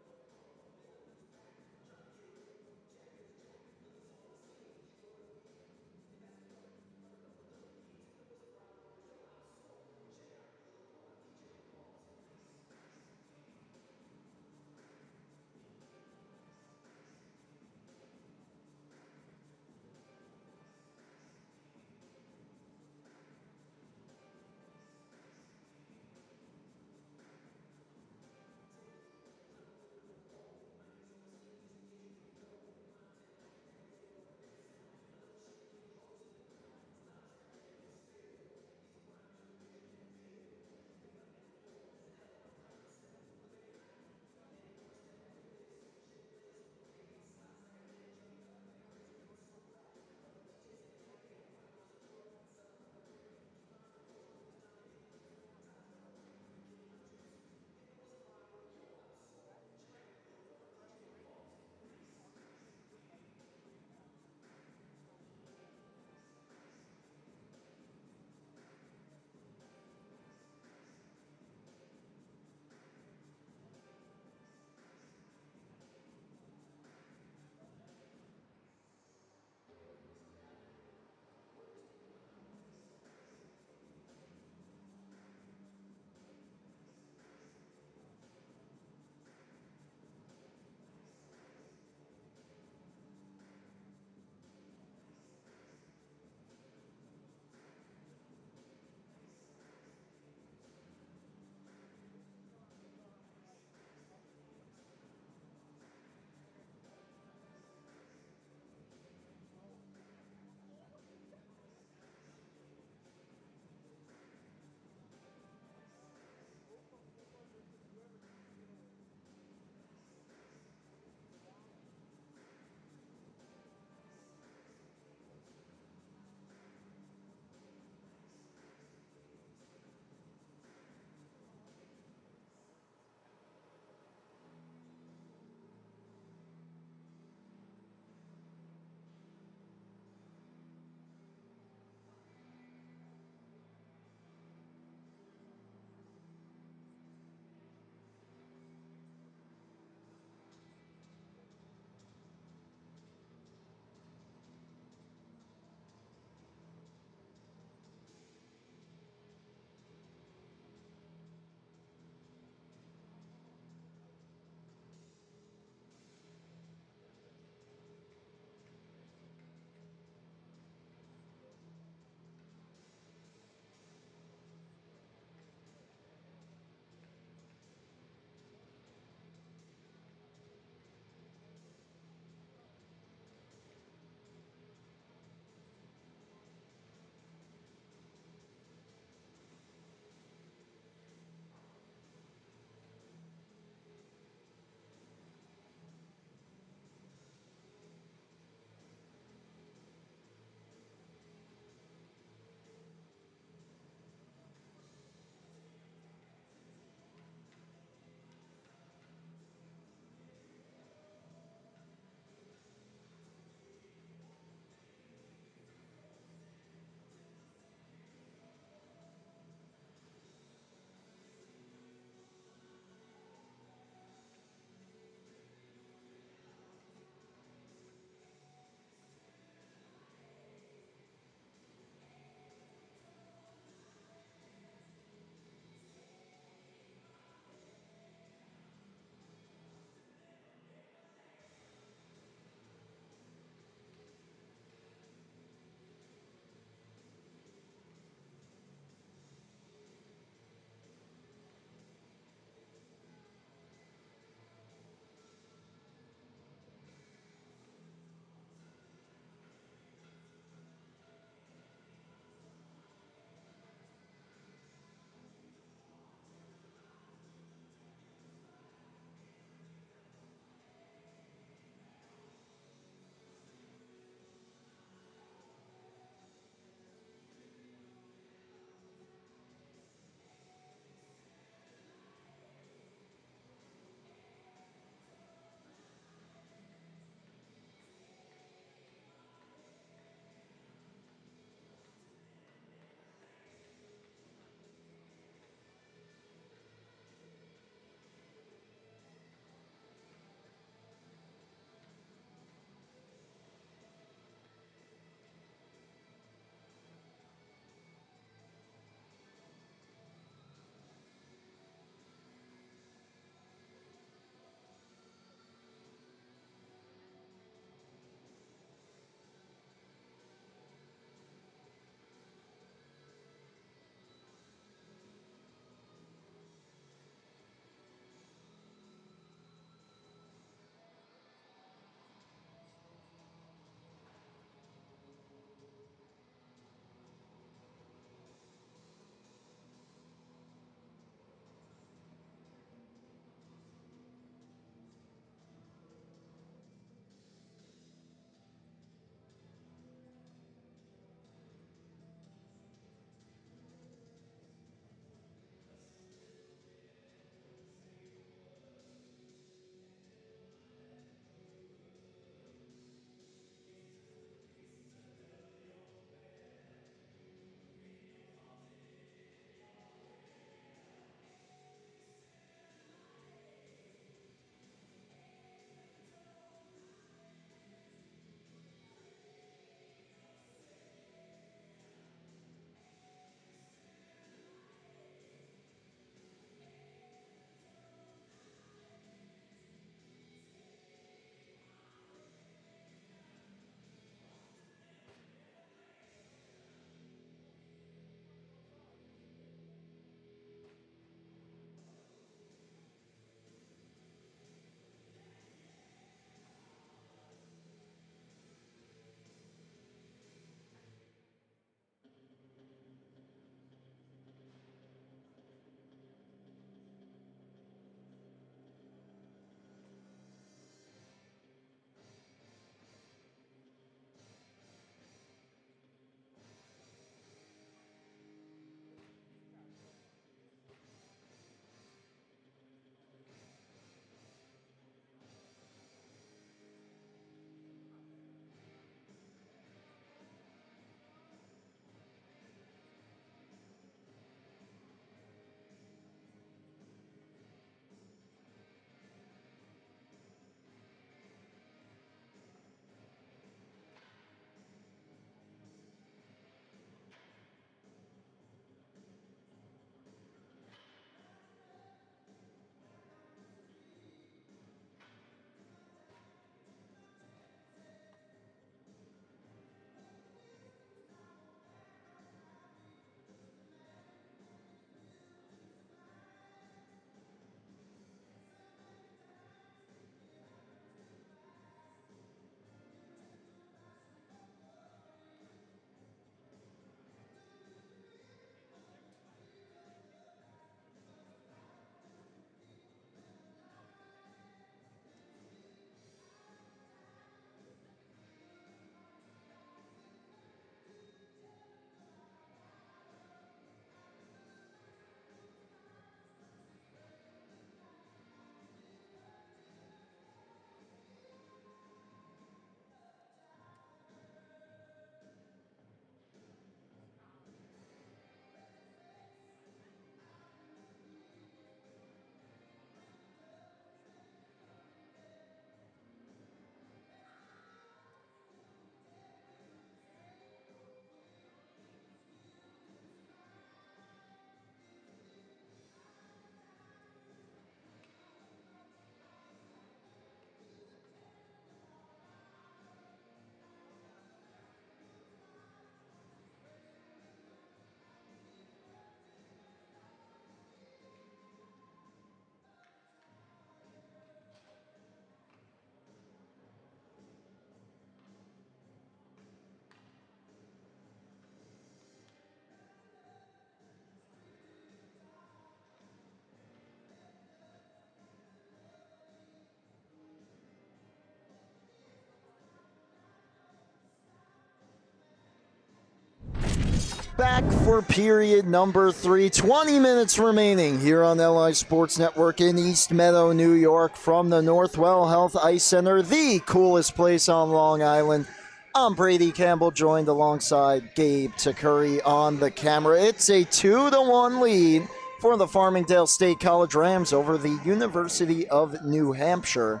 Back for period number 3. 20 minutes remaining here on LI Sports Network in East Meadow, New York, from the Northwell Health Ice Center, the coolest place on Long Island. I'm Brady Campbell, joined alongside Gabe Takuri on the camera. It's a 2-1 lead for the Farmingdale State College Rams over the University of New Hampshire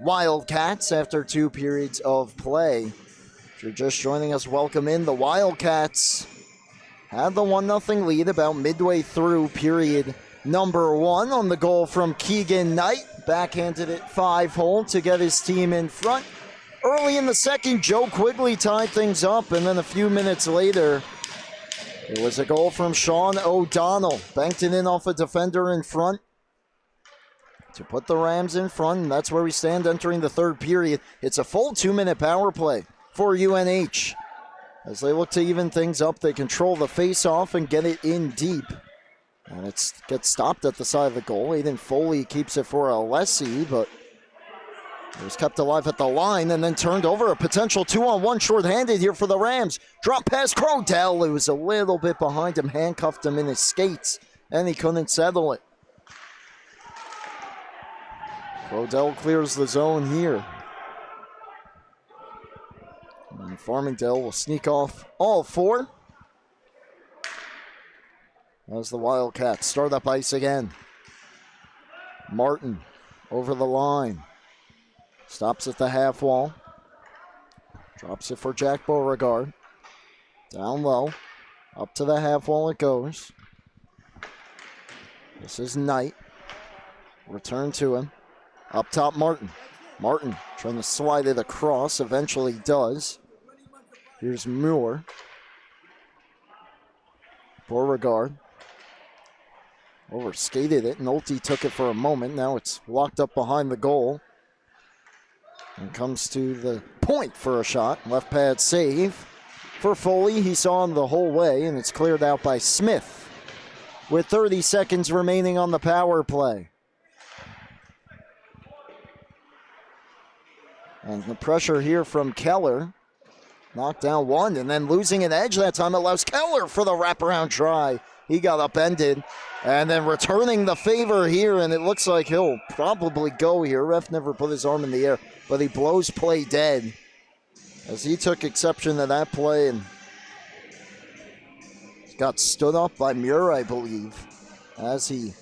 Wildcats after 2 periods of play. If you're just joining us, welcome in. The Wildcats had the 1-0 lead about midway through period number 1 on the goal from Keegan Knight. Backhanded it 5-hole to get his team in front. Early in the second, Joe Quigley tied things up, and then a few minutes later, it was a goal from Sean O'Donnell. Banked it in off a defender in front to put the Rams in front, and that's where we stand entering the third period. It's a full 2-minute power play for UNH. As they look to even things up, they control the face-off and get it in deep. And it gets stopped at the side of the goal. Aiden Foley keeps it for Alessi, but it was kept alive at the line and then turned over. A potential 2-on-1 shorthanded here for the Rams. Drop pass, Crodell, who was a little bit behind him, handcuffed him in his skates, and he couldn't settle it. Crodell clears the zone here. And Farmingdale will sneak off all 4 as the Wildcats start up ice again. Martin over the line. Stops at the half wall. Drops it for Jack Beauregard. Down low. Up to the half wall it goes. This is Knight. Return to him. Up top, Martin. Martin trying to slide it across. Eventually does. Here's Moore. Beauregard. Overskated it. Nolte took it for a moment. Now it's locked up behind the goal. And comes to the point for a shot. Left pad save for Foley. He saw him the whole way, and it's cleared out by Smith with 30 seconds remaining on the power play. And the pressure here from Keller. Knocked down one, and then losing an edge that time allows Keller for the wraparound try. He got upended, and then returning the favor here, and it looks like he'll probably go here. Ref never put his arm in the air, but he blows play dead as he took exception to that play and got stood up by Muir, I believe, as he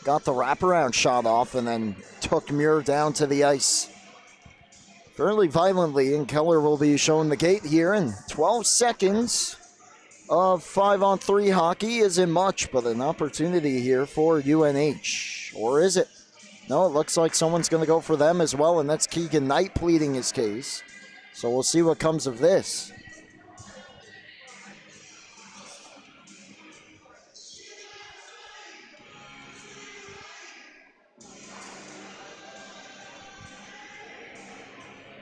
got the wraparound shot off and then took Muir down to the ice fairly violently, and Keller will be showing the gate here. And 12 seconds of 5-on-3 hockey isn't much, but an opportunity here for UNH. Or is it? No, it looks like someone's going to go for them as well, and that's Keegan Knight pleading his case. So we'll see what comes of this.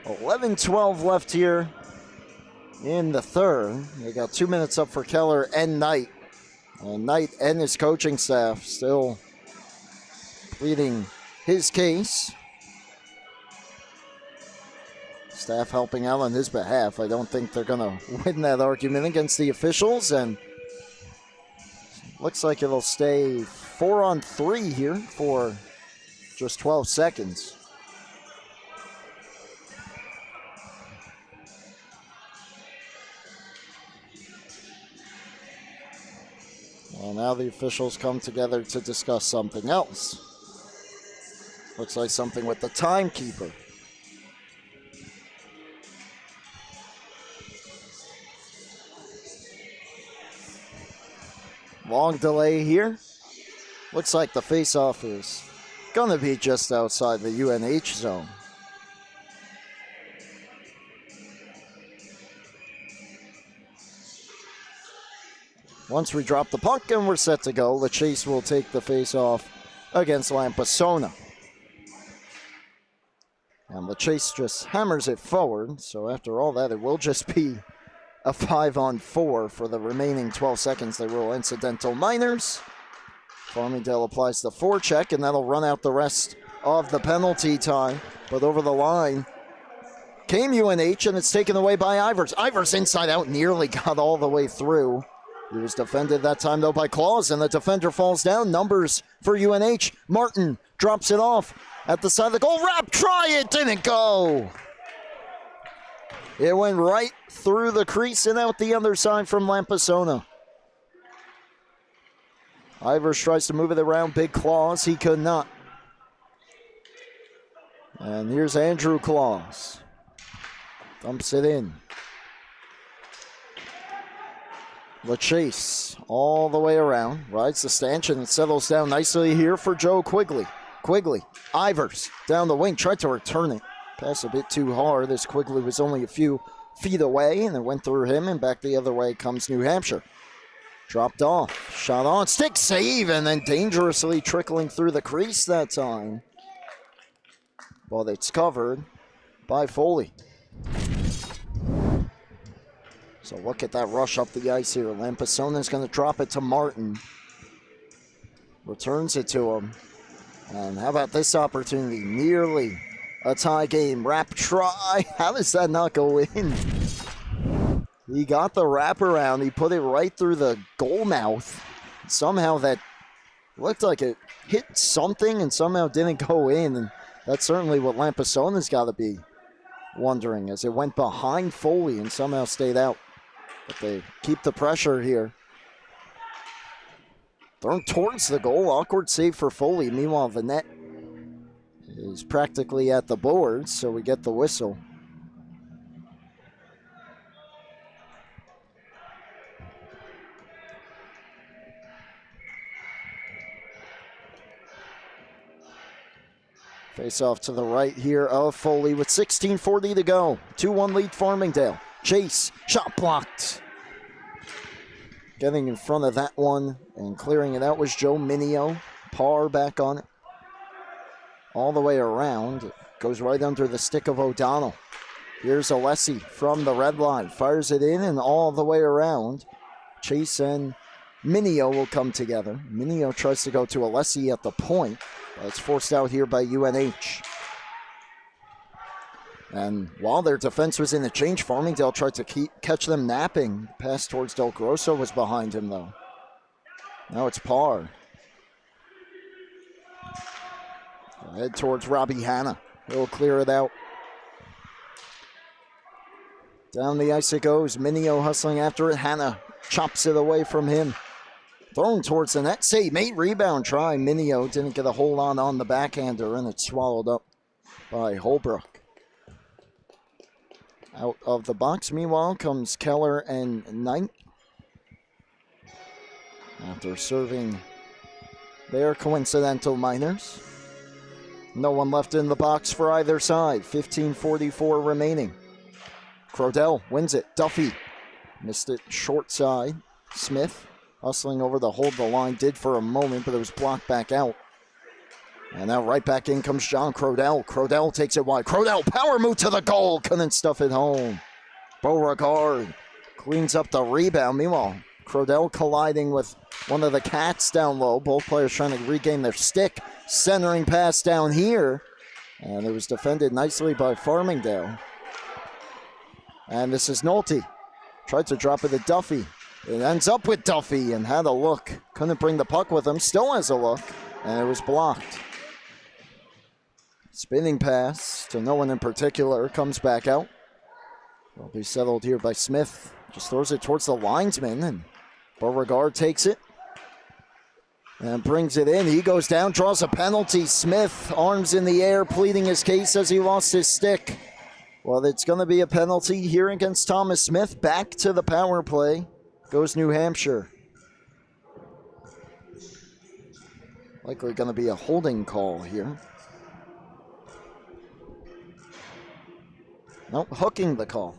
.11-12 left here in the third. They got 2 minutes up for Keller and Knight. And Knight and his coaching staff still pleading his case. Staff helping out on his behalf. I don't think they're going to win that argument against the officials. And looks like it'll stay 4-on-3 here for just 12 seconds. Well, now the officials come together to discuss something else. Looks like something with the timekeeper. Long delay here. Looks like the face-off is going to be just outside the UNH zone. Once we drop the puck and we're set to go, LaChase will take the face-off against Lampisona. And LaChase just hammers it forward, so after all that, it will just be a 5-on-4 for the remaining 12 seconds. They rule incidental minors. Farmingdale applies the forecheck, and that'll run out the rest of the penalty time. But over the line came UNH, and it's taken away by Ivers. Ivers inside out, nearly got all the way through. He was defended that time, though, by Claus, and the defender falls down. Numbers for UNH. Martin drops it off at the side of the goal. Wrap try, it didn't go. It went right through the crease and out the other side from Lampisona. Ivers tries to move it around Big Claus. He could not. And here's Andrew Claus. Dumps it in. The chase all the way around. Rides the stanchion and settles down nicely here for Joe Quigley. Quigley, Ivers, down the wing, tried to return it. Pass a bit too hard. This Quigley was only a few feet away, and it went through him, and back the other way comes New Hampshire. Dropped off, shot on, stick save, and then dangerously trickling through the crease that time. But it's covered by Foley. So look at that rush up the ice here. Lampisona's going to drop it to Martin. Returns it to him. And how about this opportunity? Nearly a tie game. Wrap try. How does that not go in? He got the wraparound. He put it right through the goal mouth. Somehow that looked like it hit something and somehow didn't go in. And that's certainly what Lampisona's got to be wondering, as it went behind Foley and somehow stayed out. But they keep the pressure here. Thrown towards the goal. Awkward save for Foley. Meanwhile, the net is practically at the boards, so we get the whistle. Face off to the right here of Foley with 16:40 to go. 2-1 lead Farmingdale. Chase, shot blocked. Getting in front of that one and clearing it out was Joe Minio. Parr back on it. All the way around. Goes right under the stick of O'Donnell. Here's Alessi from the red line. Fires it in and all the way around. Chase and Minio will come together. Minio tries to go to Alessi at the point. But it's forced out here by UNH. And while their defense was in the change, Farmingdale tried to catch them napping. Pass towards Del Grosso was behind him, though. Now it's Parr. Head towards Robbie Hanna. He'll clear it out. Down the ice it goes. Minio hustling after it. Hanna chops it away from him. Thrown towards the net. Save, mate, rebound try. Minio didn't get a hold on the backhander, and it's swallowed up by Holbrook. Out of the box, meanwhile, comes Keller and Knight. After serving their coincidental minors. No one left in the box for either side. 15:44 remaining. Crodell wins it. Duffy missed it short side. Smith hustling over the hold the line. Did for a moment, but it was blocked back out. And now right back in comes John Crodell. Crodell takes it wide. Crodell, power move to the goal. Couldn't stuff it home. Beauregard cleans up the rebound. Meanwhile, Crodell colliding with one of the Cats down low. Both players trying to regain their stick. Centering pass down here. And it was defended nicely by Farmingdale. And this is Nolte. Tried to drop it to Duffy. It ends up with Duffy and had a look. Couldn't bring the puck with him. Still has a look. And it was blocked. Spinning pass to no one in particular. Comes back out. Will be settled here by Smith. Just throws it towards the linesman. And Beauregard takes it. And brings it in. He goes down, draws a penalty. Smith, arms in the air, pleading his case as he lost his stick. Well, it's going to be a penalty here against Thomas Smith. Back to the power play goes New Hampshire. Likely going to be a holding call here. Nope, hooking the call.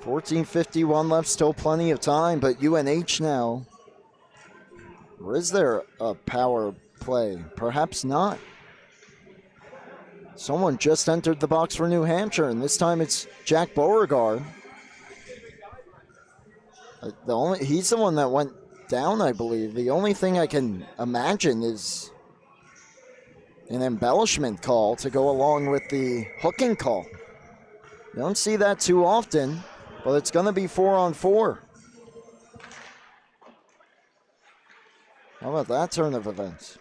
.14:51 left, still plenty of time, but UNH now. Or is there a power play? Perhaps not. Someone just entered the box for New Hampshire, and this time it's Jack Beauregard. He's the one that went down, I believe. The only thing I can imagine is an embellishment call to go along with the hooking call. You don't see that too often, but it's going to be 4-on-4. How about that turn of events?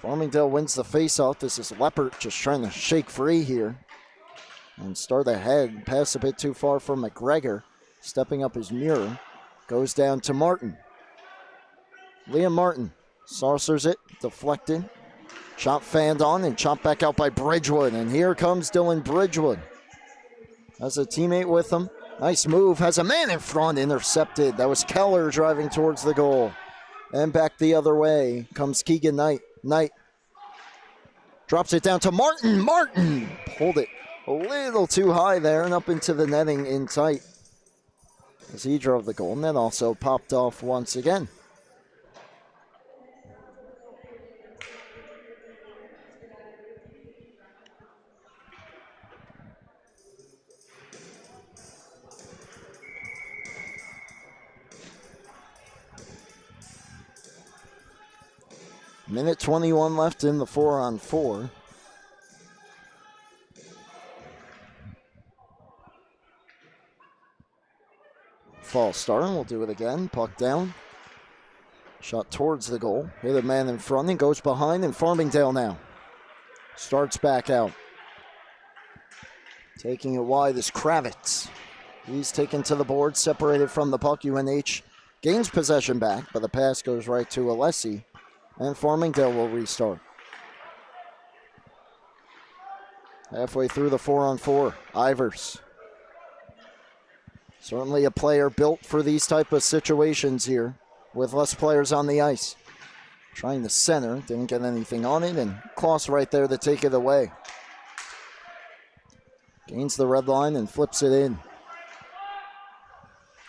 Farmingdale wins the faceoff. This is Leppert just trying to shake free here and start ahead. Pass a bit too far for McGregor. Stepping up his mirror. Goes down to Martin. Liam Martin saucers it, deflected. Chop fanned on and chopped back out by Bridgewood. And here comes Dylan Bridgewood. Has a teammate with him. Nice move. Has a man in front. Intercepted. That was Keller driving towards the goal. And back the other way comes Keegan Knight. Knight drops it down to Martin. Martin pulled it a little too high there and up into the netting in tight as he drove the goal. And then also popped off once again. Minute 21 left in the 4-on-4. False start, and we'll do it again. Puck down. Shot towards the goal. Hit a man in front and goes behind, and Farmingdale now starts back out. Taking it wide is Kravitz. He's taken to the board, separated from the puck. UNH gains possession back, but the pass goes right to Alessi. And Farmingdale will restart. Halfway through the 4-on-4, Ivers. Certainly a player built for these type of situations here with less players on the ice. Trying to center, didn't get anything on it, and Kloss right there to take it away. Gains the red line and flips it in.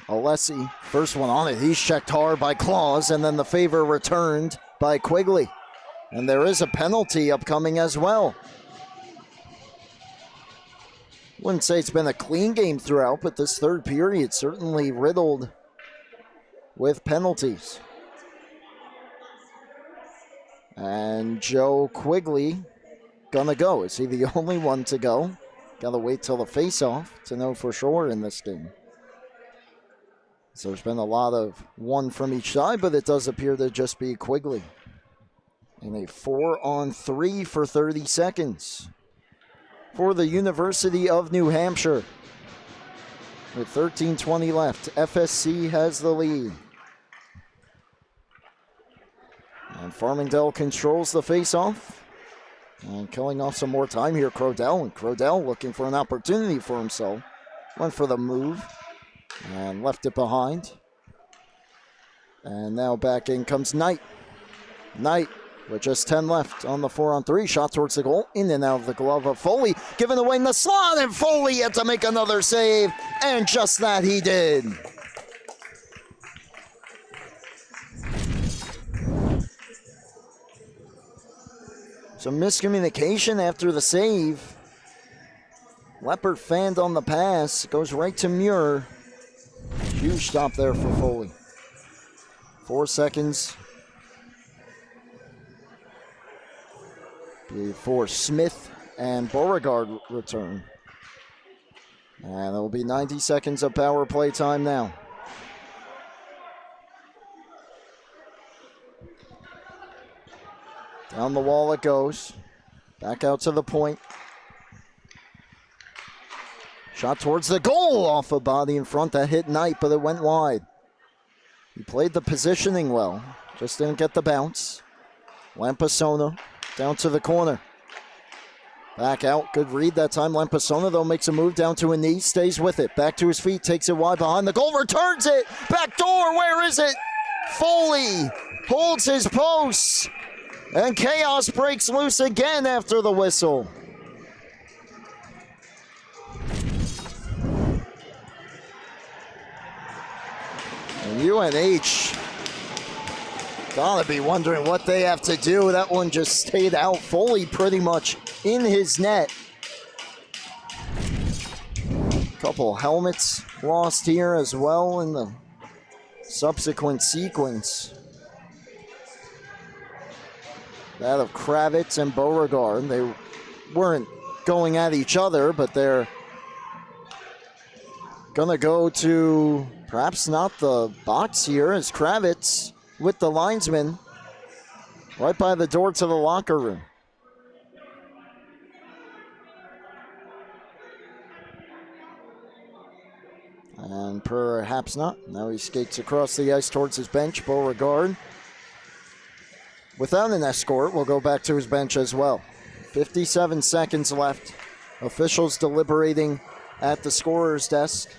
Alessi, first one on it. He's checked hard by Claus, and then the favor returned by Quigley. And there is a penalty upcoming as well. Wouldn't say it's been a clean game throughout, but this third period certainly riddled with penalties. And Joe Quigley gonna go. Is he the only one to go? Gotta wait till the face-off to know for sure in this game. So there's been a lot of one from each side, but it does appear to just be Quigley. In a 4-on-3 for 30 seconds for the University of New Hampshire. With 13:20 left, FSC has the lead. And Farmingdale controls the face-off. And killing off some more time here, Crodell. And Crodell looking for an opportunity for himself. Went for the move. And left it behind. And now back in comes Knight. Knight with just 10 left on the 4-on-3. Shot towards the goal. In and out of the glove of Foley. Given away in the slot. And Foley had to make another save. And just that he did. Some miscommunication after the save. Leppert fanned on the pass. Goes right to Muir. Huge stop there for Foley. 4 seconds before Smith and Beauregard return. And it will be 90 seconds of power play time now. Down the wall it goes. Back out to the point. Shot towards the goal off a body in front that hit Knight, but it went wide. He played the positioning well. Just didn't get the bounce. Lampasona down to the corner. Back out. Good read that time. Lampasona, though, makes a move down to a knee. Stays with it. Back to his feet. Takes it wide behind the goal. Returns it. Back door. Where is it? Foley holds his post. And chaos breaks loose again after the whistle. And UNH gotta be wondering what they have to do. That one just stayed out. Foley pretty much in his net. Couple helmets lost here as well in the subsequent sequence. That of Kravitz and Beauregard. They weren't going at each other, but they're gonna go to perhaps not the box here, as Kravitz with the linesman right by the door to the locker room. And perhaps not. Now he skates across the ice towards his bench. Beauregard, without an escort, will go back to his bench as well. 57 seconds left. Officials deliberating at the scorer's desk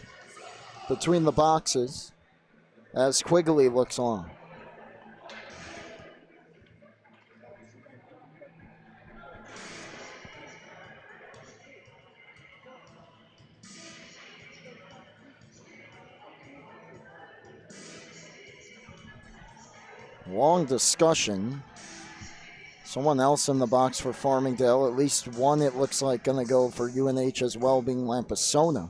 between the boxes as Quigley looks on. Long discussion. Someone else in the box for Farmingdale. At least one, it looks like, going to go for UNH as well, being Lampasona.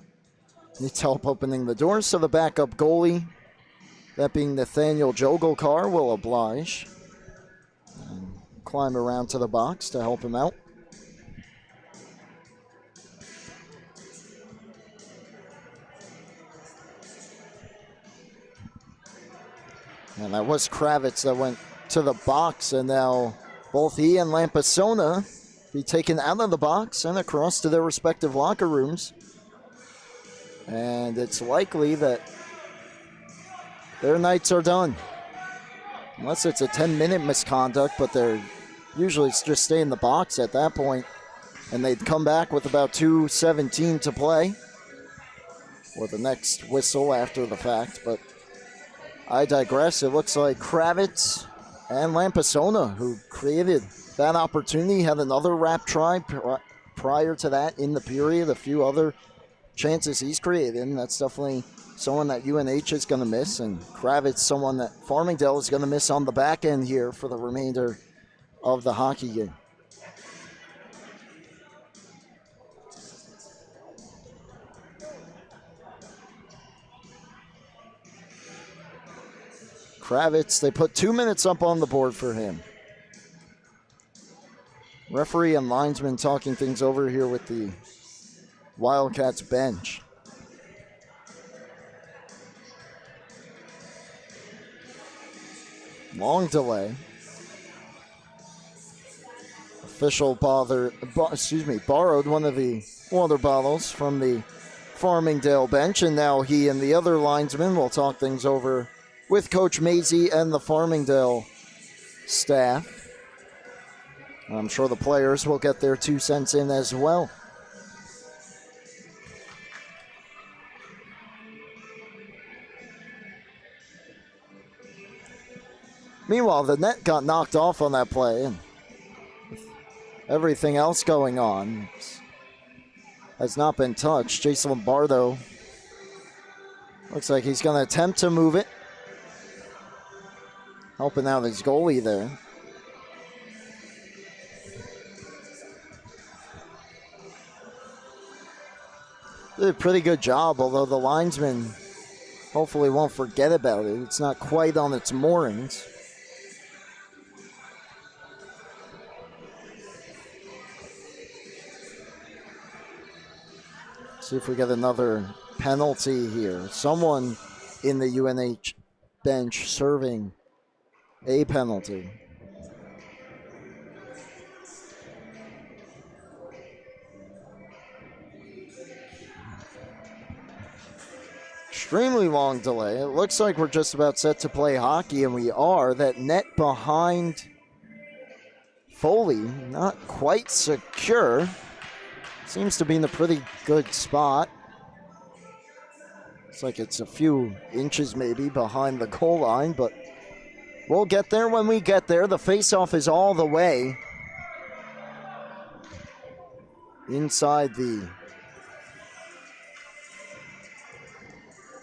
Needs help opening the doors, so the backup goalie, that being Nathaniel Jogelkar, will oblige and climb around to the box to help him out. And that was Kravitz that went to the box, and now both he and Lampasona be taken out of the box and across to their respective locker rooms. And it's likely that their nights are done. Unless it's a 10-minute misconduct, but they're usually just stay in the box at that point. And they'd come back with about 2:17 to play, or the next whistle after the fact. But I digress. It looks like Kravitz and Lampasona, who created that opportunity, had another wrap try prior to that in the period. A few other chances he's created, and that's definitely someone that UNH is going to miss, and Kravitz someone that Farmingdale is going to miss on the back end here for the remainder of the hockey game. Kravitz, they put 2 minutes up on the board for him. Referee and linesman talking things over here with the Wildcats bench. Long delay. Official borrowed one of the water bottles from the Farmingdale bench, and now he and the other linesman will talk things over with Coach Mazey and the Farmingdale staff. I'm sure the players will get their 2 cents in as well. Meanwhile, the net got knocked off on that play, and everything else going on has not been touched. Jason Lombardo looks like he's going to attempt to move it, helping out his goalie there. Did a pretty good job, although the linesman hopefully won't forget about it. It's not quite on its moorings. See if we get another penalty here. Someone in the UNH bench serving a penalty. Extremely long delay. It looks like we're just about set to play hockey, and we are. That net behind Foley, not quite secure. Seems to be in a pretty good spot. Looks like it's a few inches maybe behind the goal line, but we'll get there when we get there. The face-off is all the way inside the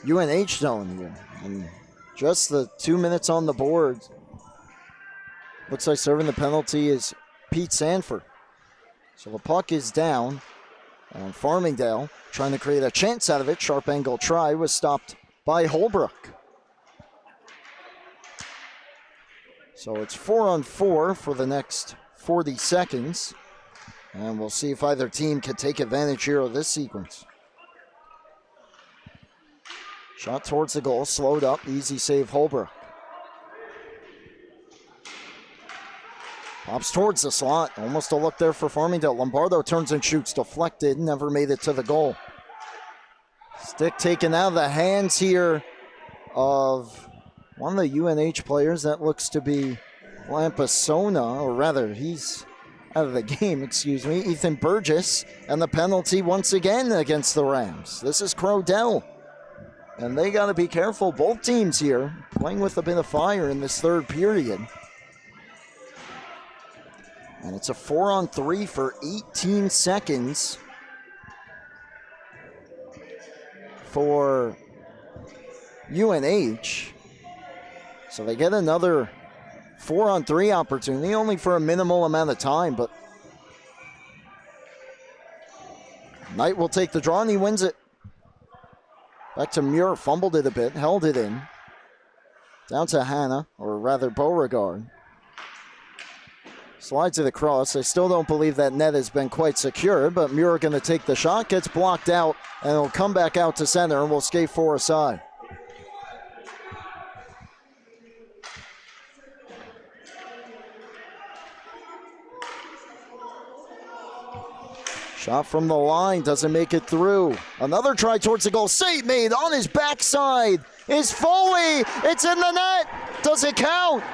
UNH zone here. And just the 2 minutes on the board. Looks like serving the penalty is Pete Sanford. So the puck is down. And Farmingdale trying to create a chance out of it. Sharp angle try was stopped by Holbrook. So it's 4-on-4 for the next 40 seconds. And we'll see if either team can take advantage here of this sequence. Shot towards the goal, slowed up, easy save Holbrook. Pops towards the slot, almost a look there for Farmingdale. Lombardo turns and shoots, deflected, never made it to the goal. Stick taken out of the hands here of one of the UNH players. That looks to be Lampasona, or rather, he's out of the game, excuse me. Ethan Burgess, and the penalty once again against the Rams. This is Crodell, and they got to be careful. Both teams here playing with a bit of fire in this third period. And it's a 4-on-3 for 18 seconds for UNH. So they get another 4-on-3 opportunity, only for a minimal amount of time, but Knight will take the draw and he wins it. Back to Muir, fumbled it a bit, held it in. Down to Hannah, or rather Beauregard. Slides it across. I still don't believe that net has been quite secure, but Muir going to take the shot, gets blocked out, and it'll come back out to center, and we'll skate 4 aside. Shot from the line, doesn't make it through. Another try towards the goal. Save made on his backside is Foley. It's in the net. Does it count?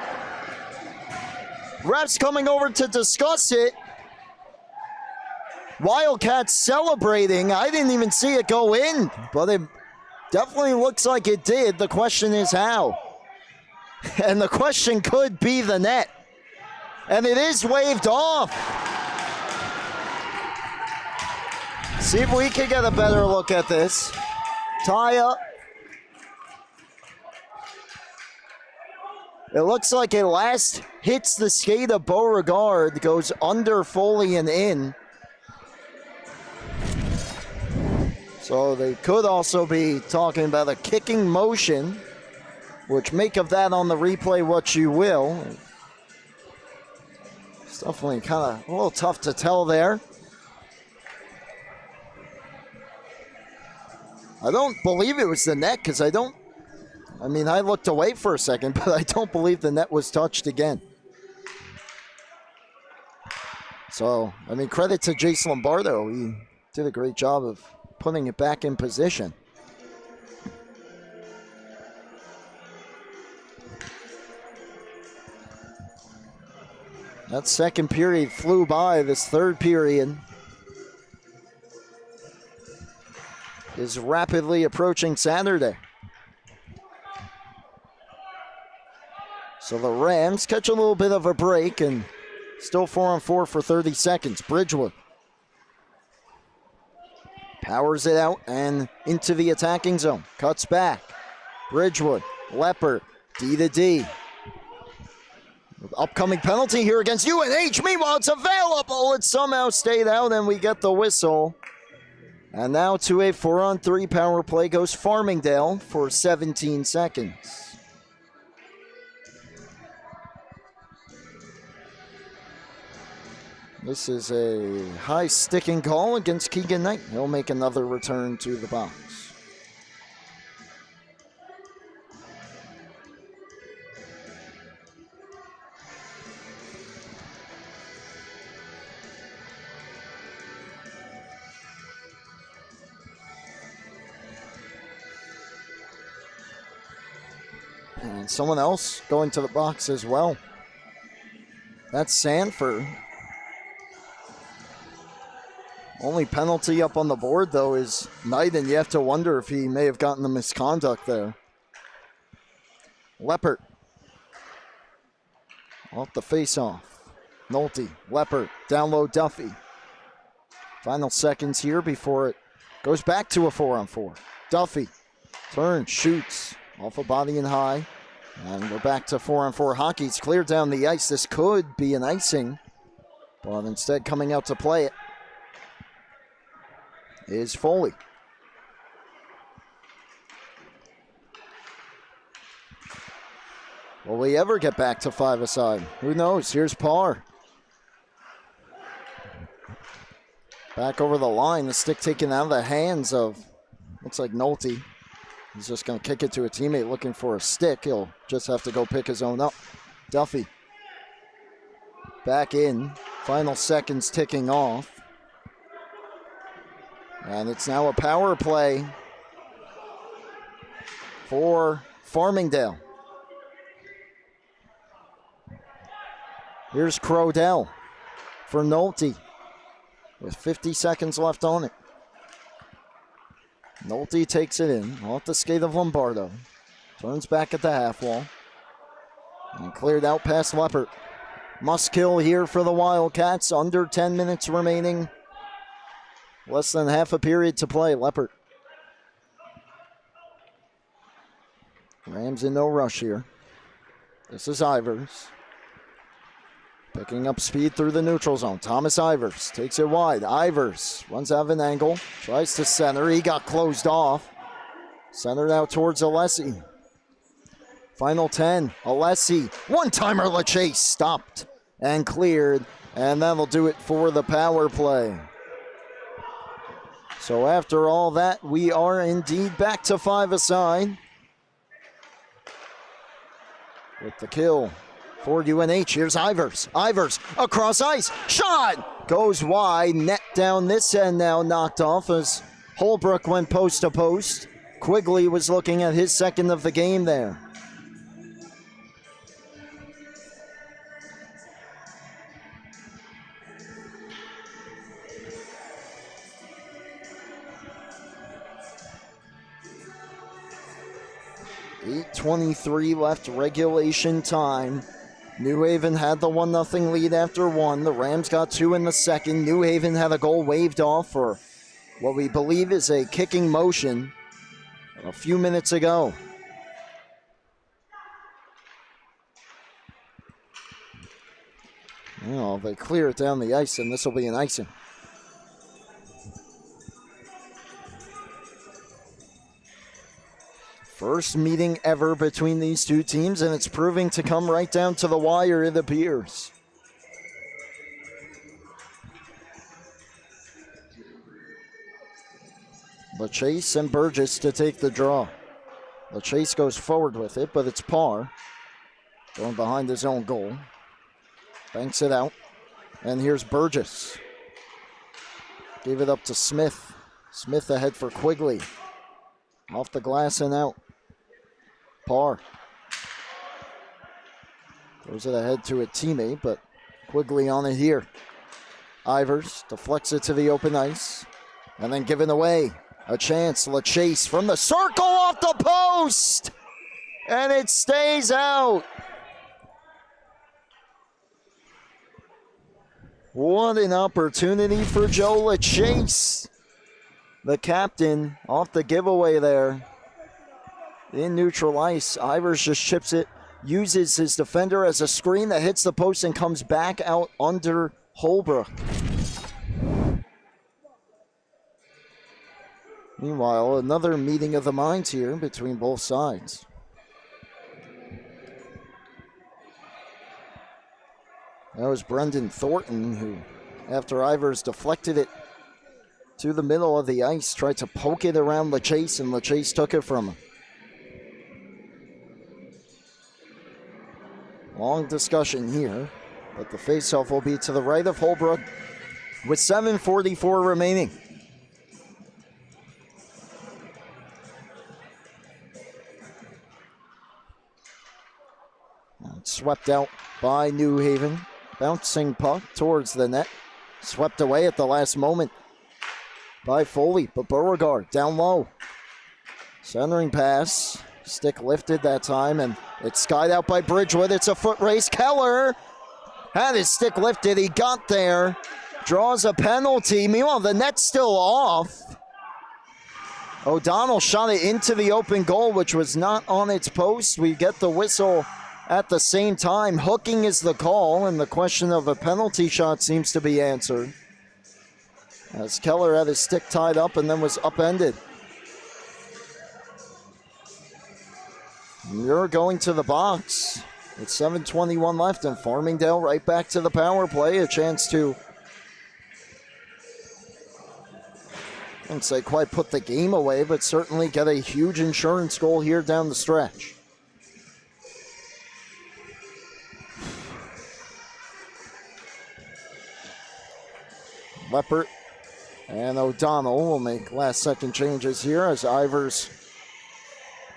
Refs coming over to discuss it. Wildcats celebrating. I didn't even see it go in, but it definitely looks like it did. The question is how. And the question could be the net. And it is waved off. See if we can get a better look at this. Tie up. It looks like it last hits the skate of Beauregard, goes under Foley and in. So they could also be talking about a kicking motion, which make of that on the replay what you will. It's definitely kind of a little tough to tell there. I don't believe it was the net because I looked away for a second, but I don't believe the net was touched again. So, credit to Jace Lombardo. He did a great job of putting it back in position. That second period flew by. This third period is rapidly approaching Saturday. So the Rams catch a little bit of a break and still 4-on-4 for 30 seconds. Bridgewood powers it out and into the attacking zone. Cuts back. Bridgewood, Leopard, D to D. Upcoming penalty here against UNH. Meanwhile, it's available. It somehow stayed out and we get the whistle. And now to a 4-on-3 power play goes Farmingdale for 17 seconds. This is a high sticking call against Keegan Knight. He'll make another return to the box. And someone else going to the box as well. That's Sanford. Only penalty up on the board, though, is Knight, and you have to wonder if he may have gotten the misconduct there. Leopard. Off the face-off. Nolte, Leopard, down low Duffy. Final seconds here before it goes back to a 4-on-4. Duffy, turns, shoots, off a body and high. And we're back to 4-on-4 hockey. It's cleared down the ice. This could be an icing, but instead coming out to play it is Foley. Will we ever get back to 5-a-side? Who knows? Here's Parr. Back over the line. The stick taken out of the hands of, looks like Nolte. He's just going to kick it to a teammate looking for a stick. He'll just have to go pick his own up. Duffy. Back in. Final seconds ticking off. And it's now a power play for Farmingdale. Here's Crodell for Nolte with 50 seconds left on it. Nolte takes it in off the skate of Lombardo. Turns back at the half wall. And cleared out past Leppert. Must kill here for the Wildcats. Under 10 minutes remaining. Less than half a period to play. Leppert. Rams in no rush here. This is Ivers. Picking up speed through the neutral zone. Thomas Ivers takes it wide. Ivers runs out of an angle. Tries to center. He got closed off. Centered out towards Alessi. Final 10. Alessi. One-timer LaChase stopped and cleared. And that'll do it for the power play. So after all that, we are indeed back to 5-a-side. With the kill for UNH. Here's Ivers. Ivers across ice. Shot! Goes wide. Net down this end now, knocked off as Holbrook went post to post. Quigley was looking at his second of the game there. .23 left regulation time. New Haven had the 1-0 lead after one. The Rams got two in the second. New Haven had a goal waved off for what we believe is a kicking motion a few minutes ago. Well, they clear it down the ice, and this will be an icing. First meeting ever between these two teams, and it's proving to come right down to the wire, it appears. LaChase and Burgess to take the draw. LaChase goes forward with it, but it's Parr. Going behind his own goal. Banks it out. And here's Burgess. Gave it up to Smith. Smith ahead for Quigley. Off the glass and out. Parr. Throws it ahead to a teammate, but Quigley on it here. Ivers deflects it to the open ice. And then given away. A chance. LaChase from the circle off the post. And it stays out. What an opportunity for Joe LaChase. The captain off the giveaway there. In neutral ice, Ivers just chips it, uses his defender as a screen that hits the post and comes back out under Holbrook. Meanwhile, another meeting of the minds here between both sides. That was Brendan Thornton who, after Ivers deflected it to the middle of the ice, tried to poke it around LaChase, and LaChase took it from him. Long discussion here, but the faceoff will be to the right of Holbrook with 7:44 remaining. It's swept out by New Haven. Bouncing puck towards the net. Swept away at the last moment by Foley, but Beauregard down low. Centering pass. Stick lifted that time, and it's skied out by Bridgewood. It's a foot race. Keller had his stick lifted. He got there. Draws a penalty. Meanwhile, the net's still off. O'Donnell shot it into the open goal, which was not on its post. We get the whistle at the same time. Hooking is the call, and the question of a penalty shot seems to be answered, as Keller had his stick tied up and then was upended. Muir going to the box. With 7:21 left, and Farmingdale right back to the power play. A chance to, I wouldn't say quite put the game away, but certainly get a huge insurance goal here down the stretch. Leppert and O'Donnell will make last-second changes here as Ivers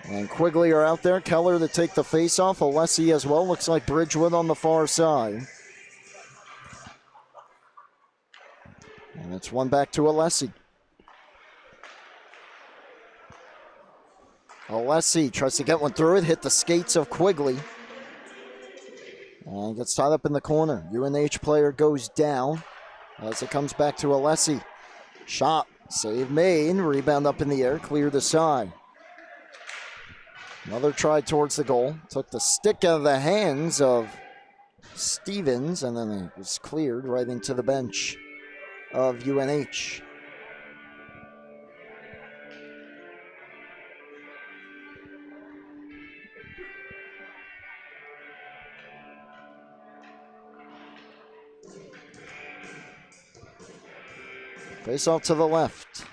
and Quigley are out there. Keller to take the face-off. Alessi as well. Looks like Bridgewood on the far side. And it's one back to Alessi. Alessi tries to get one through it. Hit the skates of Quigley. And gets tied up in the corner. UNH player goes down as it comes back to Alessi. Shot. Save made. Rebound up in the air. Cleared aside. Another try towards the goal. Took the stick out of the hands of Stevens, and then it was cleared right into the bench of UNH. Face off to the left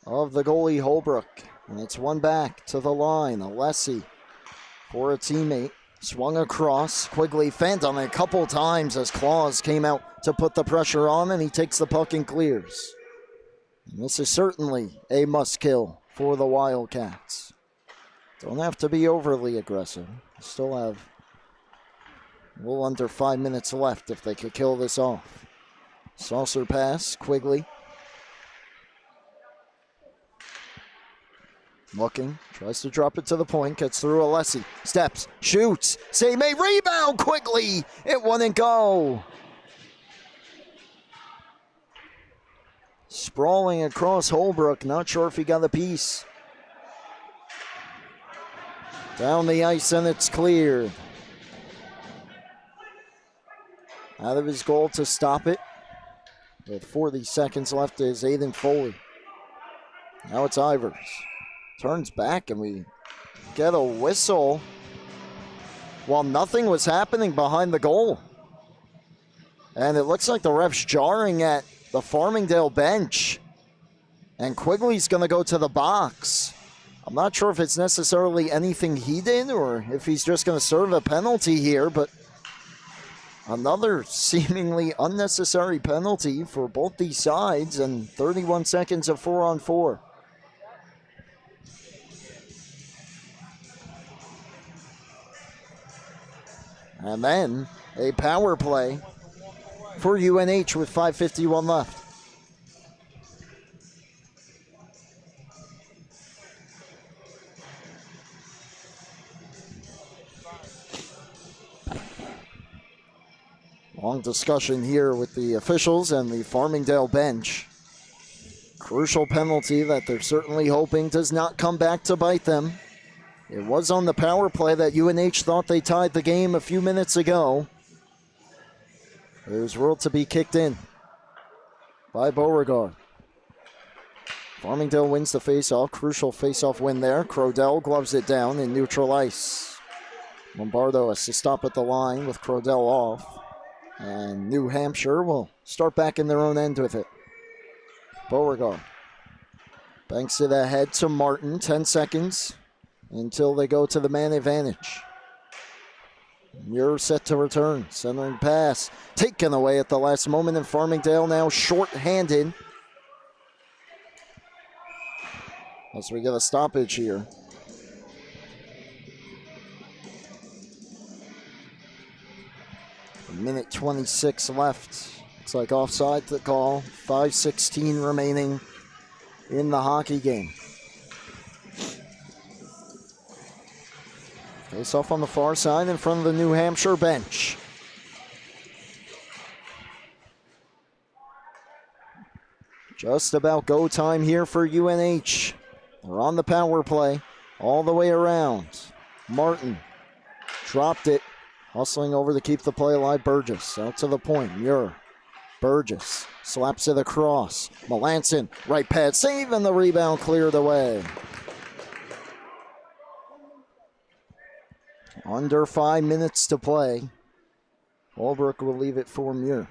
of the goalie Holbrook. And it's one back to the line. Alessi for a teammate. Swung across. Quigley fanned on it a couple times as Claus came out to put the pressure on, and he takes the puck and clears. And this is certainly a must-kill for the Wildcats. Don't have to be overly aggressive. Still have a little under 5 minutes left if they could kill this off. Saucer pass. Quigley. Looking, tries to drop it to the point, gets through Alessi, steps, shoots, save made, rebound Quigley, it wouldn't go. Sprawling across Holbrook, not sure if he got a piece. Down the ice and it's cleared. Out of his goal to stop it. With 40 seconds left is Aiden Foley. Now it's Ivers. Turns back and we get a whistle while nothing was happening behind the goal. And it looks like the ref's jarring at the Farmingdale bench. And Quigley's going to go to the box. I'm not sure if it's necessarily anything he did or if he's just going to serve a penalty here, but another seemingly unnecessary penalty for both these sides and 31 seconds of 4-on-4. And then a power play for UNH with 5:51 left. Long discussion here with the officials and the Farmingdale bench. Crucial penalty that they're certainly hoping does not come back to bite them. It was on the power play that UNH thought they tied the game a few minutes ago. It was ruled to be kicked in by Beauregard. Farmingdale wins the faceoff. Crucial faceoff win there. Crodell gloves it down in neutral ice. Lombardo has to stop at the line with Crodell off. And New Hampshire will start back in their own end with it. Beauregard banks it ahead to Martin. 10 seconds until they go to the man advantage. Muir set to return. Centering pass taken away at the last moment, and Farmingdale now short-handed as we get a stoppage here. A minute 26 left. Looks like offside the call. 5:16 remaining in the hockey game. Face off on the far side in front of the New Hampshire bench. Just about go time here for UNH. They're on the power play all the way around. Martin dropped it. Hustling over to keep the play alive. Burgess out to the point. Muir. Burgess slaps it across. Melanson, right pad save, and the rebound cleared away. Under 5 minutes to play. Holbrook will leave it for Muir.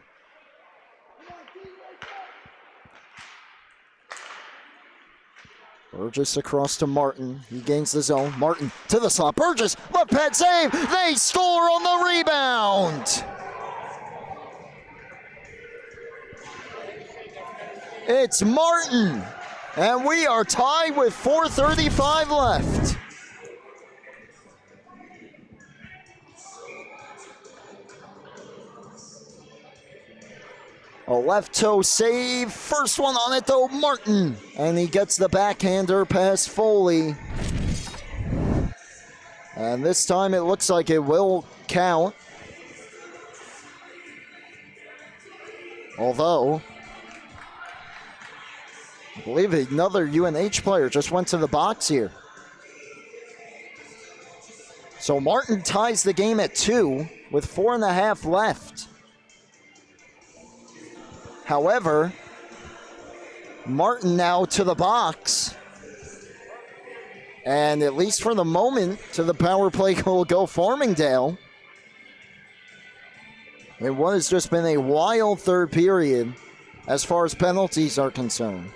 Burgess across to Martin. He gains the zone. Martin to the slot. Burgess, left pad save. They score on the rebound. It's Martin. And we are tied with 4:35 left. A left toe save. First one on it though, Martin. And he gets the backhander past Foley. And this time it looks like it will count. Although, I believe another UNH player just went to the box here. So Martin ties the game at 2 with 4.5 left. However, Martin now to the box. And at least for the moment, to the power play will go Farmingdale. It has just been a wild third period as far as penalties are concerned.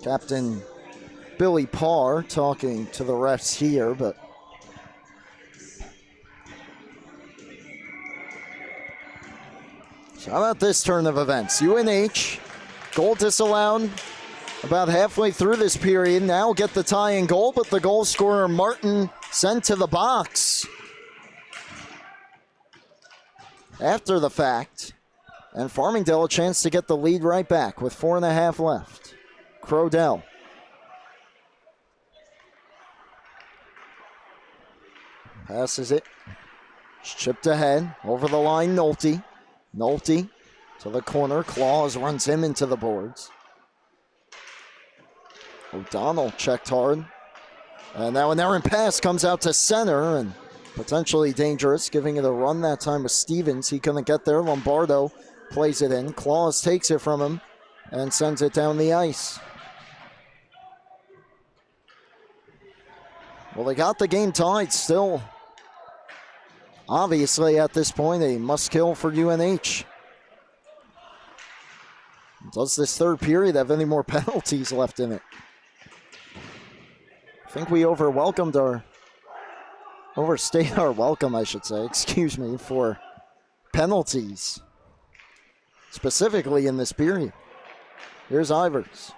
Captain Billy Parr talking to the refs here, but so how about this turn of events? UNH, goal disallowed about halfway through this period. Now get the tie-in goal, but the goal scorer Martin sent to the box after the fact. And Farmingdale a chance to get the lead right back with 4.5 left. Crodell. Passes it. Chipped ahead. Over the line, Nolte. Nolte to the corner. Claus runs him into the boards. O'Donnell checked hard. And now an errant pass comes out to center and potentially dangerous, giving it a run that time with Stevens. He couldn't get there. Lombardo plays it in. Claus takes it from him and sends it down the ice. Well, they got the game tied still. Obviously, at this point, a must-kill for UNH. Does this third period have any more penalties left in it? I think we overstayed our welcome, I should say, excuse me, for penalties. Specifically in this period. Here's Ivers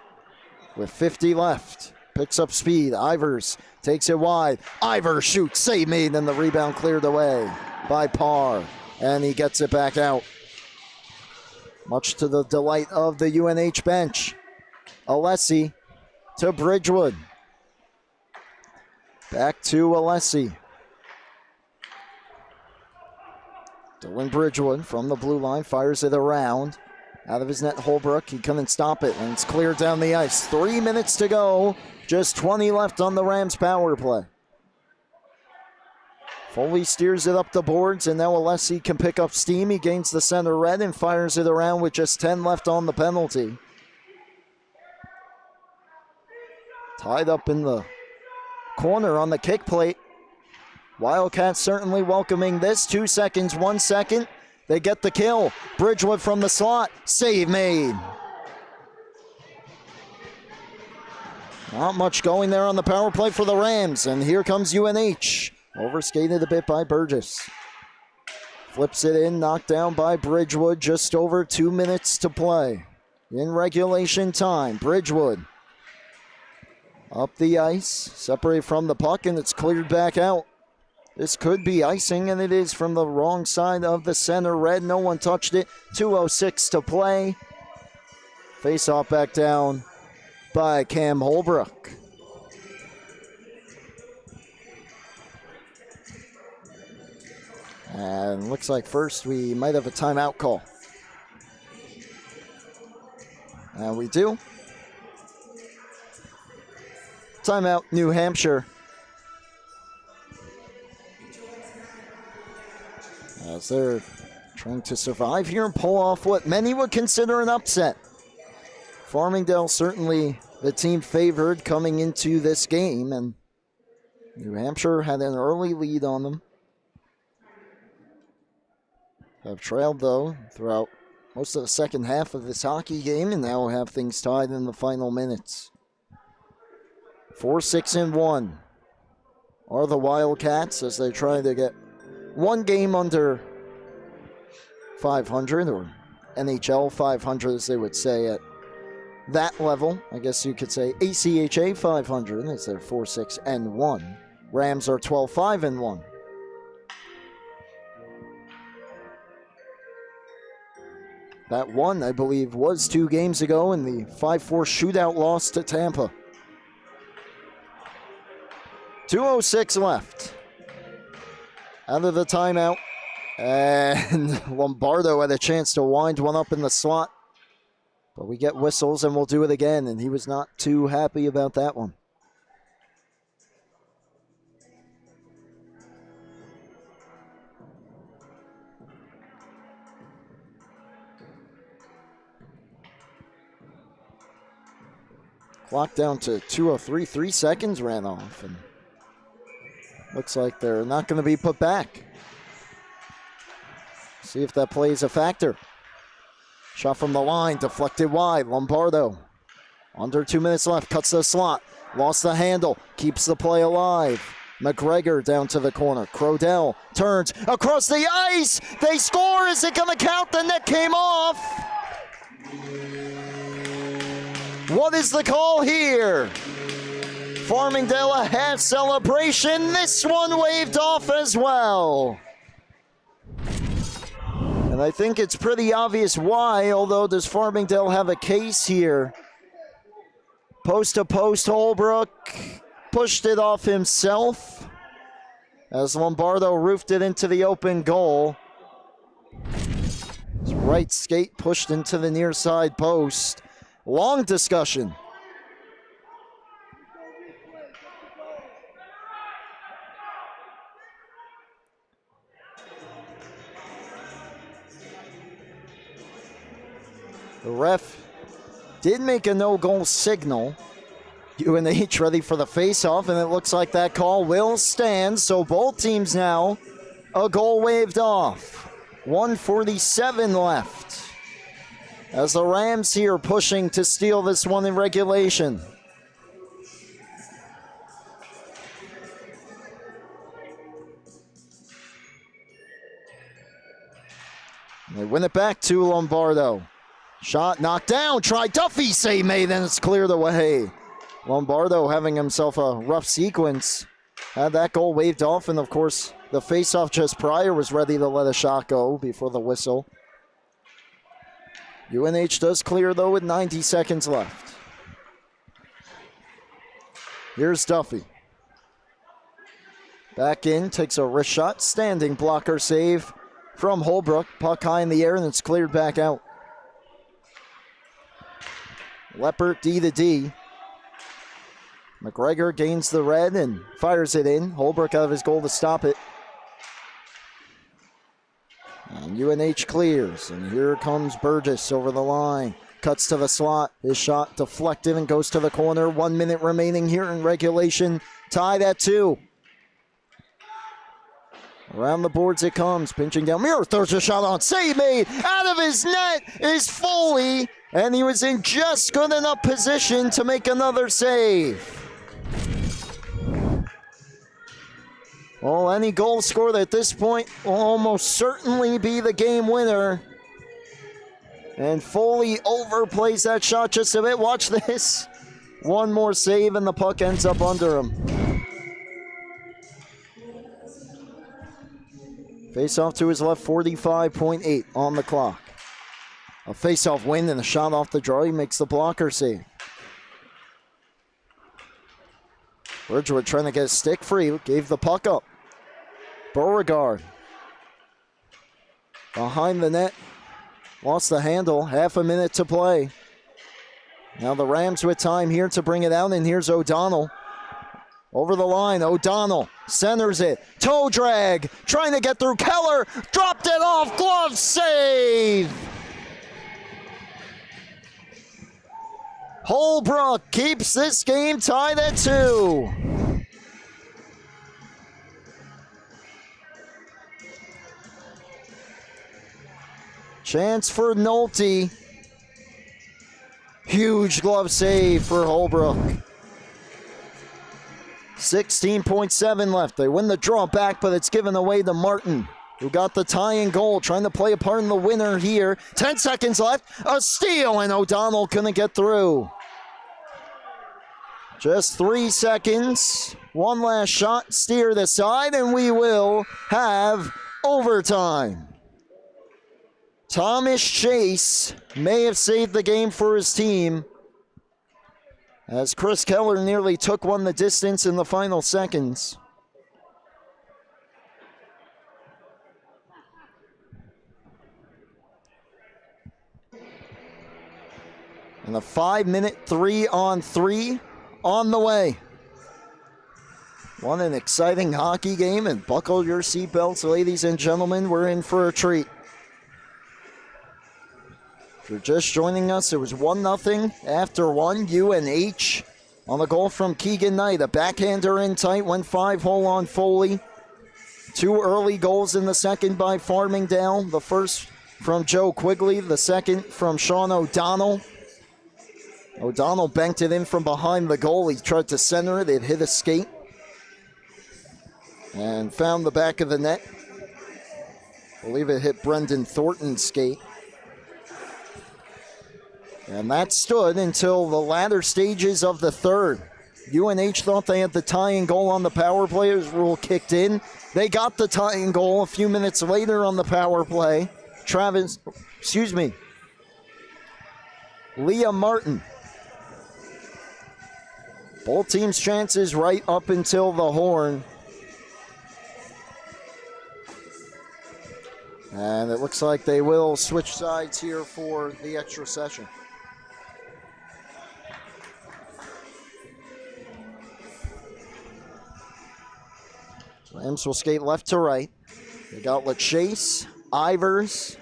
with 50 left. Picks up speed. Ivers takes it wide. Ivers shoots. Save made, and the rebound cleared away by Parr. And he gets it back out. Much to the delight of the UNH bench. Alessi to Bridgewood. Back to Alessi. Dylan Bridgewood from the blue line fires it around. Out of his net, Holbrook. He couldn't stop it, and it's cleared down the ice. 3 minutes to go. Just 20 left on the Rams' power play. Foley steers it up the boards, and now Alessi can pick up steam. He gains the center red and fires it around with just 10 left on the penalty. Tied up in the corner on the kick plate. Wildcats certainly welcoming this. 2 seconds, 1 second. They get the kill. Bridgewood from the slot. Save made. Not much going there on the power play for the Rams. And here comes UNH. Overskated a bit by Burgess. Flips it in. Knocked down by Bridgewood. Just over 2 minutes to play. In regulation time. Bridgewood. Up the ice. Separated from the puck. And it's cleared back out. This could be icing, and it is from the wrong side of the center red. No one touched it. 2:06 to play. Face-off back down by Cam Holbrook. And looks like first we might have a timeout call. And we do. Timeout, New Hampshire. As they're trying to survive here and pull off what many would consider an upset. Farmingdale certainly the team favored coming into this game, and New Hampshire had an early lead on them. Have trailed, though, throughout most of the second half of this hockey game, and now have things tied in the final minutes. 4-6-1 are the Wildcats as they try to get one game under 500, or NHL 500 as they would say at that level. I guess you could say ACHA 500 as they're 4-6-1. Rams are 12-5-1. That one, I believe, was 2 games ago in the 5-4 shootout loss to Tampa. 2:06 left. Out of the timeout. And Lombardo had a chance to wind one up in the slot. But we get whistles and we'll do it again. And he was not too happy about that one. Clock down to 2:03, 3 seconds ran off, and looks like they're not going to be put back. See if that plays a factor. Shot from the line, deflected wide. Lombardo, under 2 minutes left, cuts the slot, lost the handle, keeps the play alive. McGregor down to the corner. Crodell turns across the ice. They score. Is it going to count? The net came off. What is the call here? Farmingdale a half celebration. This one waved off as well. And I think it's pretty obvious why, although does Farmingdale have a case here? Post to post, Holbrook pushed it off himself as Lombardo roofed it into the open goal. His right skate pushed into the near side post. Long discussion. The ref did make a no-goal signal. UNH ready for the face-off, and it looks like that call will stand. So both teams now, a goal waved off. 1:47 left. As the Rams here pushing to steal this one in regulation. And they win it back to Lombardo. Shot knocked down, try Duffy, save made, and it's cleared away. Lombardo having himself a rough sequence. Had that goal waved off, and of course, the faceoff just prior was ready to let a shot go before the whistle. UNH does clear, though, with 90 seconds left. Here's Duffy. Back in, takes a wrist shot, standing blocker save from Holbrook. Puck high in the air, and it's cleared back out. Leppert D to D. McGregor gains the red and fires it in. Holbrook out of his goal to stop it. And UNH clears, and here comes Burgess over the line. Cuts to the slot. His shot deflected and goes to the corner. 1 minute remaining here in regulation. Tied at 2. Around the boards it comes. Pinching down. Muir throws a shot on. Save made. Out of his net is Foley. And he was in just good enough position to make another save. Well, any goal scored at this point will almost certainly be the game winner. And Foley overplays that shot just a bit. Watch this. One more save and the puck ends up under him. Face-off to his left, 45.8 on the clock. A face-off win and a shot off the draw. He makes the blocker save. Bridgewood trying to get a stick free. Gave the puck up. Beauregard. Behind the net. Lost the handle. Half a minute to play. Now the Rams with time here to bring it out. And here's O'Donnell. Over the line. O'Donnell centers it. Toe drag. Trying to get through. Keller dropped it off. Glove save. Holbrook keeps this game tied at 2. Chance for Nolte. Huge glove save for Holbrook. 16.7 left. They win the draw back, but it's given away to Martin, who got the tying goal, trying to play a part in the winner here. 10 seconds left. A steal, and O'Donnell couldn't get through. Just 3 seconds. One last shot, steer the side, and we will have overtime. Thomas Chase may have saved the game for his team, as Chris Keller nearly took one the distance in the final seconds. And a 5-minute 3-on-3 on the way. What an exciting hockey game, and buckle your seatbelts, ladies and gentlemen. We're in for a treat. If you're just joining us, it was 1-0 after 1. UNH on the goal from Keegan Knight. A backhander in tight, went 5-hole on Foley. 2 early goals in the second by Farmingdale. The first from Joe Quigley, the second from Sean O'Donnell. O'Donnell banked it in from behind the goal. He tried to center it. It hit a skate and found the back of the net. I believe it hit Brendan Thornton's skate. And that stood until the latter stages of the third. UNH thought they had the tying goal on the power play as rule kicked in. They got the tying goal a few minutes later on the power play. Liam Martin. Both teams' chances right up until the horn. And it looks like they will switch sides here for the extra session. Rams will skate left to right. They got LaChase, Ivers.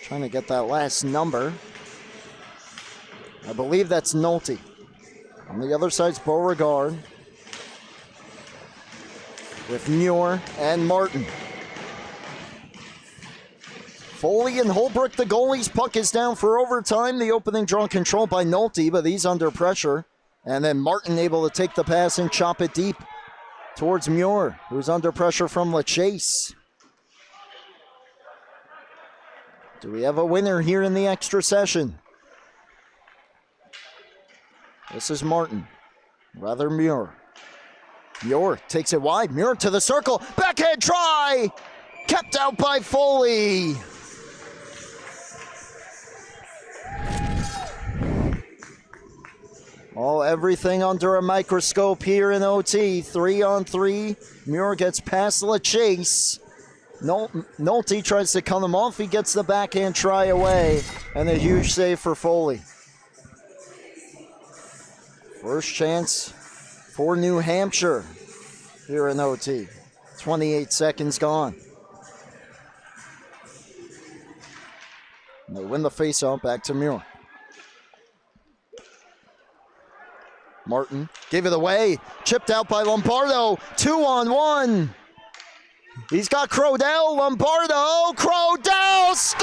Trying to get that last number. I believe that's Nolte. On the other side's Beauregard. With Muir and Martin. Foley and Holbrook, the goalies. Puck is down for overtime. The opening draw controlled by Nolte, but he's under pressure. And then Martin able to take the pass and chop it deep towards Muir, who's under pressure from LaChase. Do we have a winner here in the extra session? This is Martin. Rather Muir. Muir takes it wide. Muir to the circle. Backhand try! Kept out by Foley. Everything under a microscope here in OT. 3-on-3. Muir gets past LaChase. Nolte tries to cut him off. He gets the backhand try away. And a huge save for Foley. First chance for New Hampshire here in OT. 28 seconds gone. And they win the faceoff back to Muir. Martin gave it away. Chipped out by Lombardo. 2-on-1. He's got Crodell. Lombardo. Crodell scores!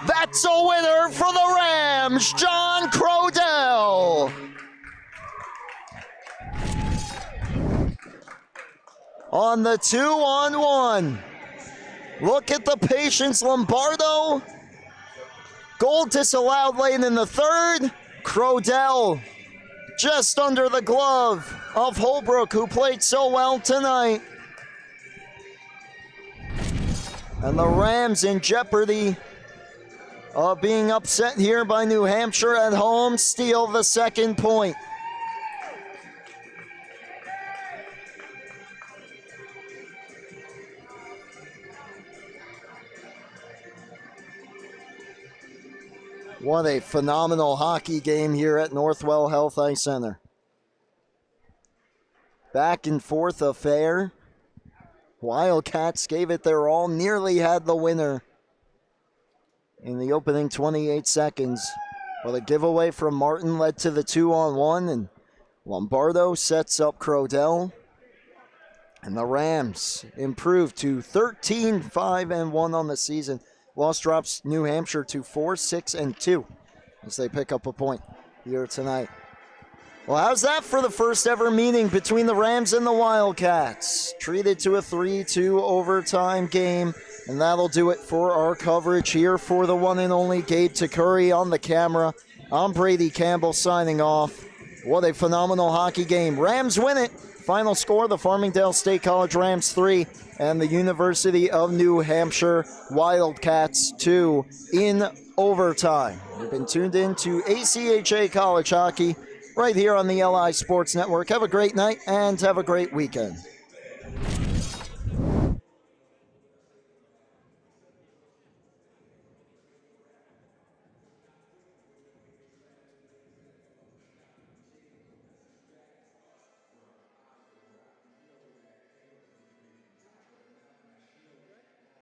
That's a winner for the Rams. John Crodell. On the 2-on-1. Look at the patience. Lombardo. Goal disallowed late in the third. Crodell just under the glove of Holbrook, who played so well tonight. And the Rams in jeopardy of being upset here by New Hampshire at home, steal the second point. What a phenomenal hockey game here at Northwell Health Ice Center. Back and forth affair. Wildcats gave it their all, nearly had the winner in the opening 28 seconds. But a giveaway from Martin led to the 2-on-1, and Lombardo sets up Crodell. And the Rams improved to 13-5-1 on the season. Loss drops New Hampshire to 4-6-2 as they pick up a point here tonight. Well, how's that for the first ever meeting between the Rams and the Wildcats? Treated to a 3-2 overtime game. And that'll do it for our coverage here for the one and only Gabe Takuri on the camera. I'm Brady Campbell signing off. What a phenomenal hockey game. Rams win it. Final score, the Farmingdale State College Rams 3 and the University of New Hampshire Wildcats 2 in overtime. You've been tuned in to ACHA College Hockey right here on the LI Sports Network. Have a great night and have a great weekend.